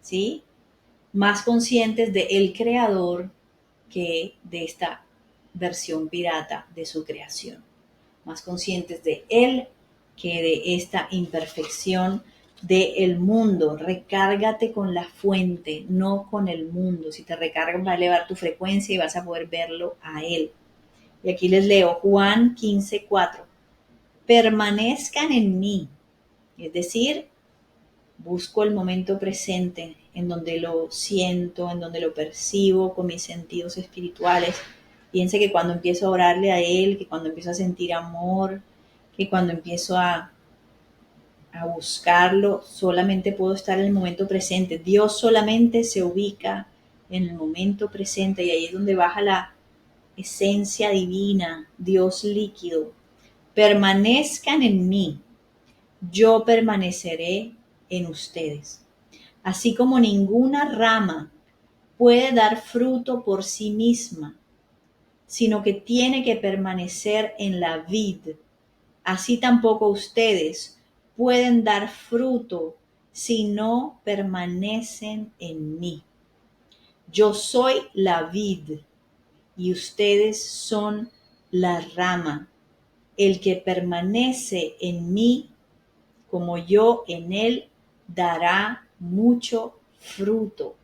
S1: ¿sí? Más conscientes de el creador que de esta versión pirata de su creación. Más conscientes de él que de esta imperfección del mundo. Recárgate con la fuente, no con el mundo. Si te recargas va a elevar tu frecuencia y vas a poder verlo a él. Y aquí les leo Juan 15:4. Permanezcan en mí, es decir, busco el momento presente en donde lo siento, en donde lo percibo con mis sentidos espirituales. Piense que cuando empiezo a orarle a Él, que cuando empiezo a sentir amor, que cuando empiezo a buscarlo, solamente puedo estar en el momento presente. Dios solamente se ubica en el momento presente y ahí es donde baja la esencia divina, Dios líquido. Permanezcan en mí, yo permaneceré en ustedes. Así como ninguna rama puede dar fruto por sí misma, sino que tiene que permanecer en la vid, así tampoco ustedes pueden dar fruto si no permanecen en mí. Yo soy la vid y ustedes son la rama. El que permanece en mí, como yo en él, dará mucho fruto.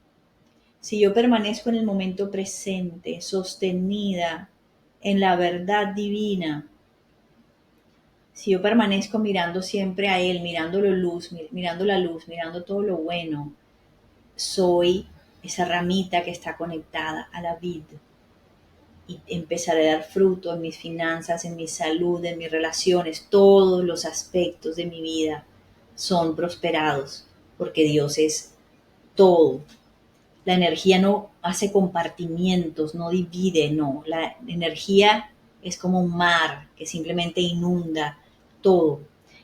S1: Si yo permanezco en el momento presente, sostenida en la verdad divina, si yo permanezco mirando siempre a Él, mirando la luz, mirando todo lo bueno, soy esa ramita que está conectada a la vid y empezaré a dar fruto en mis finanzas, en mi salud, en mis relaciones, todos los aspectos de mi vida son prosperados porque Dios es todo. La energía no hace compartimientos, no divide, no. La energía es como un mar que simplemente inunda todo.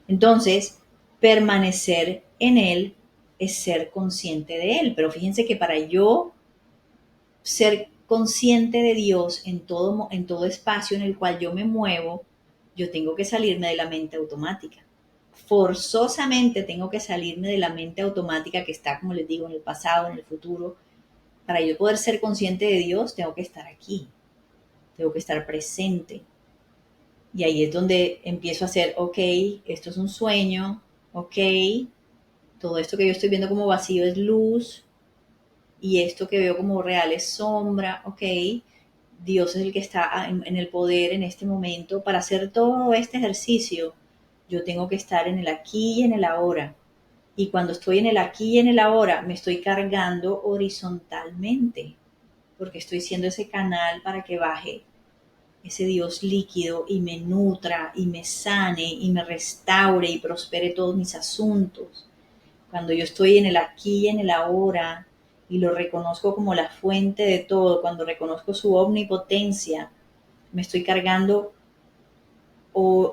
S1: Entonces, permanecer en él es ser consciente de él. Pero fíjense que para yo ser consciente de Dios en todo espacio en el cual yo me muevo, yo tengo que salirme de la mente automática. Forzosamente tengo que salirme de la mente automática que está, como les digo, en el pasado, en el futuro. Para yo poder ser consciente de Dios, tengo que estar aquí, tengo que estar presente. Y ahí es donde empiezo a hacer, ok, esto es un sueño, ok, todo esto que yo estoy viendo como vacío es luz, y esto que veo como real es sombra, ok, Dios es el que está en el poder en este momento. Para hacer todo este ejercicio, yo tengo que estar en el aquí y en el ahora. Y cuando estoy en el aquí y en el ahora, me estoy cargando horizontalmente, porque estoy siendo ese canal para que baje ese Dios líquido y me nutra y me sane y me restaure y prospere todos mis asuntos. Cuando yo estoy en el aquí y en el ahora y lo reconozco como la fuente de todo, cuando reconozco su omnipotencia, me estoy cargando o,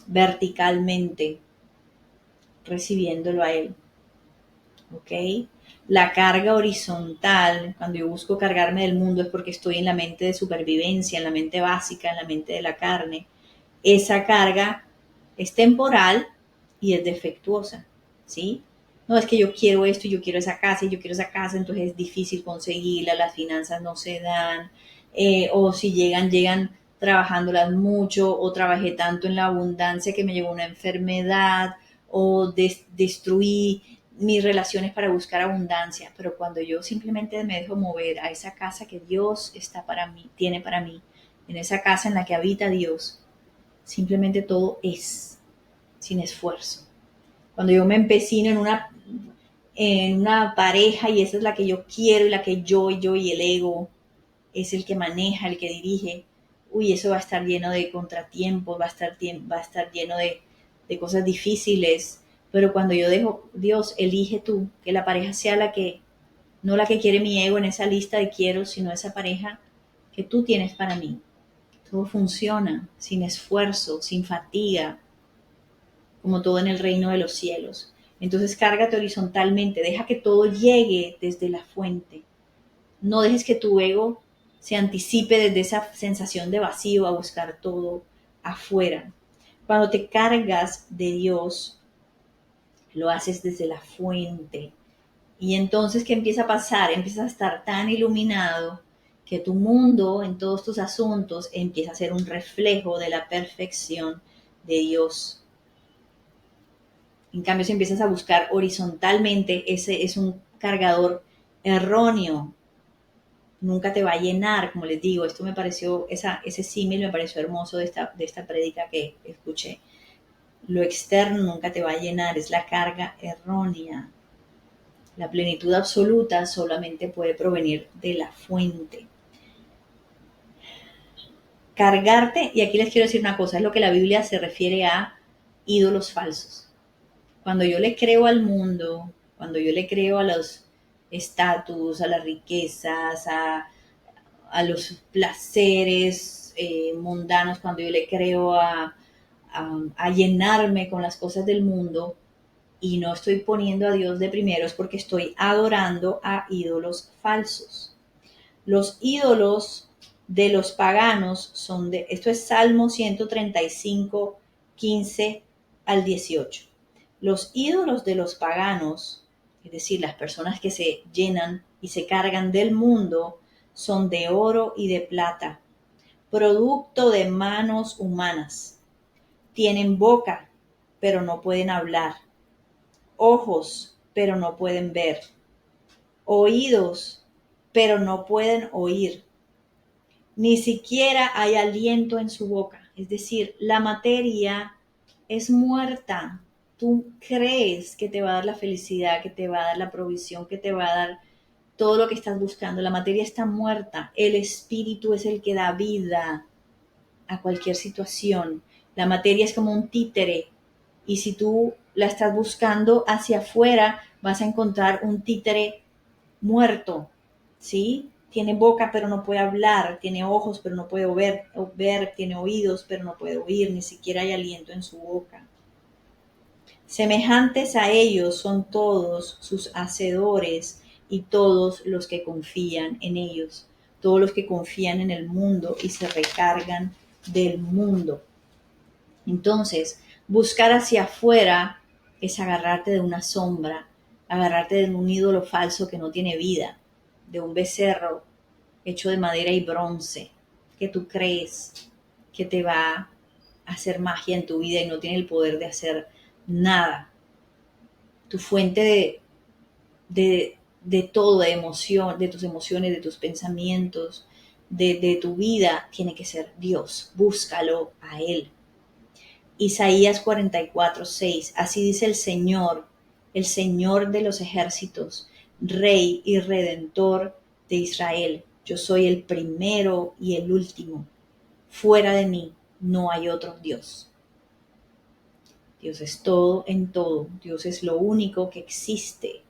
S1: verticalmente, recibiéndolo a él. ¿Ok? La carga horizontal, cuando yo busco cargarme del mundo, es porque estoy en la mente de supervivencia, en la mente básica, en la mente de la carne. Esa carga es temporal y es defectuosa, ¿sí? No es que yo quiero esto y yo quiero esa casa y yo quiero esa casa, entonces es difícil conseguirla, las finanzas no se dan, o si llegan, llegan trabajándolas mucho, o trabajé tanto en la abundancia que me llegó una enfermedad, o destruí mis relaciones para buscar abundancia, pero cuando yo simplemente me dejo mover a esa casa que Dios está para mí, tiene para mí, en esa casa en la que habita Dios, simplemente todo es, sin esfuerzo. Cuando yo me empecino en una pareja y esa es la que yo quiero y la que yo y el ego es el que maneja, el que dirige, uy, eso va a estar lleno de contratiempos, va a estar lleno de cosas difíciles, pero cuando yo dejo, Dios, elige tú, que la pareja sea la que, no la que quiere mi ego en esa lista de quiero, sino esa pareja que tú tienes para mí. Todo funciona sin esfuerzo, sin fatiga, como todo en el reino de los cielos. Entonces cárgate horizontalmente, deja que todo llegue desde la fuente. No dejes que tu ego se anticipe desde esa sensación de vacío a buscar todo afuera. Cuando te cargas de Dios, lo haces desde la fuente. Y entonces, ¿qué empieza a pasar? Empiezas a estar tan iluminado que tu mundo en todos tus asuntos empieza a ser un reflejo de la perfección de Dios. En cambio, si empiezas a buscar horizontalmente, ese es un cargador erróneo. Nunca te va a llenar, como les digo. Esto me pareció, ese símil me pareció hermoso de esta prédica que escuché. Lo externo nunca te va a llenar, es la carga errónea. La plenitud absoluta solamente puede provenir de la fuente. Cargarte, y aquí les quiero decir una cosa, es lo que la Biblia se refiere a ídolos falsos. Cuando yo le creo al mundo, cuando yo le creo a los estatus, a las riquezas, a los placeres mundanos, cuando yo le creo a llenarme con las cosas del mundo y no estoy poniendo a Dios de primeros porque estoy adorando a ídolos falsos. Los ídolos de los paganos son de, esto es Salmo 135, 15 al 18. Los ídolos de los paganos, es decir, las personas que se llenan y se cargan del mundo, son de oro y de plata, producto de manos humanas. Tienen boca, pero no pueden hablar, ojos, pero no pueden ver, oídos, pero no pueden oír. Ni siquiera hay aliento en su boca. Es decir, la materia es muerta. Tú crees que te va a dar la felicidad, que te va a dar la provisión, que te va a dar todo lo que estás buscando. La materia está muerta. El espíritu es el que da vida a cualquier situación. La materia es como un títere y si tú la estás buscando hacia afuera, vas a encontrar un títere muerto, ¿sí? Tiene boca pero no puede hablar, tiene ojos pero no puede ver, tiene oídos pero no puede oír, ni siquiera hay aliento en su boca. Semejantes a ellos son todos sus hacedores y todos los que confían en ellos, todos los que confían en el mundo y se recargan del mundo. Entonces, buscar hacia afuera es agarrarte de una sombra, agarrarte de un ídolo falso que no tiene vida, de un becerro hecho de madera y bronce, que tú crees que te va a hacer magia en tu vida y no tiene el poder de hacer nada. Tu fuente de todo, de emoción, de tus emociones, de tus pensamientos, de tu vida, tiene que ser Dios. Búscalo a Él. Isaías 44:6. Así dice el Señor de los ejércitos, Rey y Redentor de Israel. Yo soy el primero y el último. Fuera de mí no hay otro Dios. Dios es todo en todo. Dios es lo único que existe.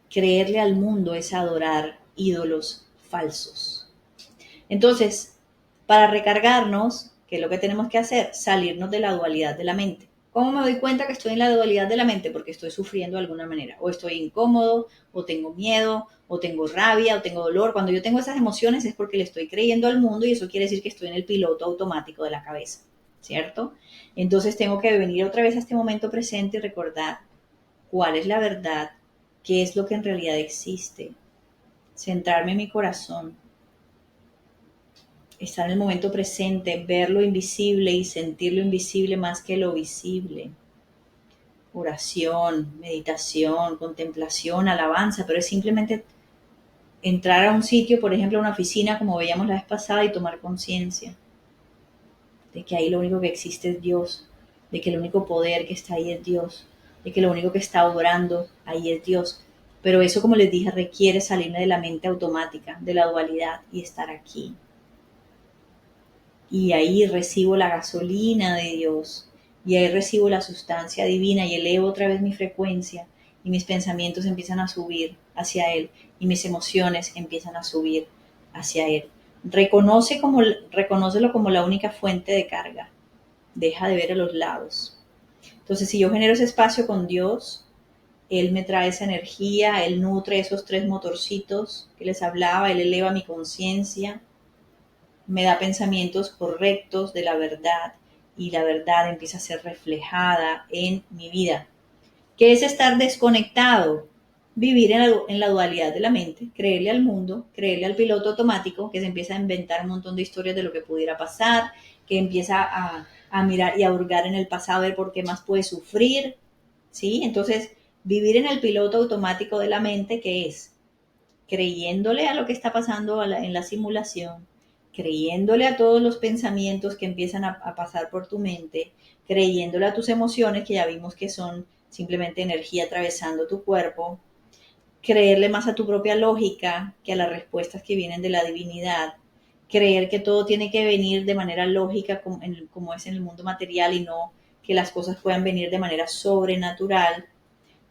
S1: Creerle al mundo es adorar ídolos falsos. Entonces, para recargarnos, ¿qué es lo que tenemos que hacer? Salirnos de la dualidad de la mente. ¿Cómo me doy cuenta que estoy en la dualidad de la mente? Porque estoy sufriendo de alguna manera. O estoy incómodo, o tengo miedo, o tengo rabia, o tengo dolor. Cuando yo tengo esas emociones es porque le estoy creyendo al mundo y eso quiere decir que estoy en el piloto automático de la cabeza, ¿cierto? Entonces tengo que venir otra vez a este momento presente y recordar cuál es la verdad, qué es lo que en realidad existe, centrarme en mi corazón, estar en el momento presente, ver lo invisible y sentir lo invisible más que lo visible. Oración, meditación, contemplación, alabanza, pero es simplemente entrar a un sitio, por ejemplo, a una oficina, como veíamos la vez pasada, y tomar conciencia de que ahí lo único que existe es Dios, de que el único poder que está ahí es Dios, de que lo único que está obrando ahí es Dios. Pero eso, como les dije, requiere salirme de la mente automática, de la dualidad y estar aquí. Y ahí recibo la gasolina de Dios, y ahí recibo la sustancia divina y elevo otra vez mi frecuencia y mis pensamientos empiezan a subir hacia Él y mis emociones empiezan a subir hacia Él. Reconócelo como la única fuente de carga. Deja de ver a los lados. Entonces, si yo genero ese espacio con Dios, Él me trae esa energía, Él nutre esos tres motorcitos que les hablaba, Él eleva mi conciencia, me da pensamientos correctos de la verdad y la verdad empieza a ser reflejada en mi vida. ¿Qué es estar desconectado? Vivir en la dualidad de la mente, creerle al mundo, creerle al piloto automático que se empieza a inventar un montón de historias de lo que pudiera pasar, que empieza a mirar y a hurgar en el pasado, a ver por qué más puede sufrir, ¿sí? Entonces, vivir en el piloto automático de la mente, ¿qué es? Creyéndole a lo que está pasando en la simulación, creyéndole a todos los pensamientos que empiezan a pasar por tu mente, creyéndole a tus emociones, que ya vimos que son simplemente energía atravesando tu cuerpo, creerle más a tu propia lógica que a las respuestas que vienen de la divinidad, creer que todo tiene que venir de manera lógica como es en el mundo material y no que las cosas puedan venir de manera sobrenatural,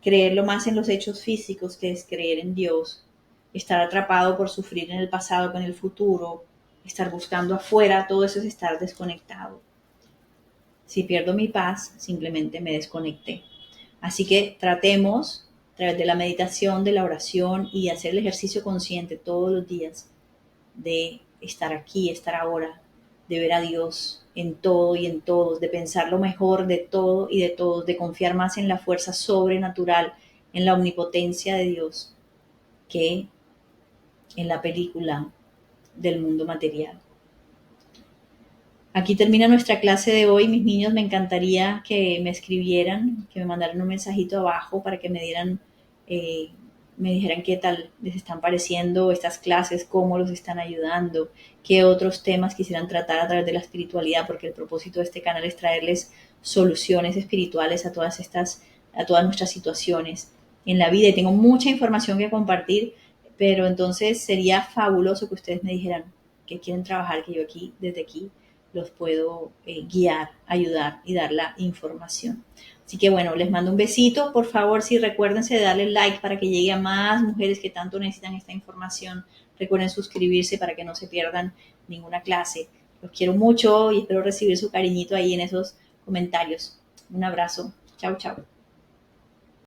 S1: creerlo más en los hechos físicos que es creer en Dios, estar atrapado por sufrir en el pasado con el futuro, estar buscando afuera, todo eso es estar desconectado. Si pierdo mi paz, simplemente me desconecté. Así que tratemos, a través de la meditación, de la oración y hacer el ejercicio consciente todos los días, de estar aquí, estar ahora, de ver a Dios en todo y en todos, de pensar lo mejor de todo y de todos, de confiar más en la fuerza sobrenatural, en la omnipotencia de Dios, que en la película del mundo material. Aquí termina nuestra clase de hoy. Mis niños, me encantaría que me escribieran, que me mandaran un mensajito abajo para que eh, me dijeran qué tal les están pareciendo estas clases, cómo los están ayudando, qué otros temas quisieran tratar a través de la espiritualidad, porque el propósito de este canal es traerles soluciones espirituales a todas nuestras situaciones en la vida. Y tengo mucha información que compartir, pero entonces sería fabuloso que ustedes me dijeran que quieren trabajar, que yo desde aquí, los puedo guiar, ayudar y dar la información. Así que bueno, les mando un besito. Por favor, sí, recuérdense de darle like para que llegue a más mujeres que tanto necesitan esta información. Recuerden suscribirse para que no se pierdan ninguna clase. Los quiero mucho y espero recibir su cariñito ahí en esos comentarios. Un abrazo. Chao, chao.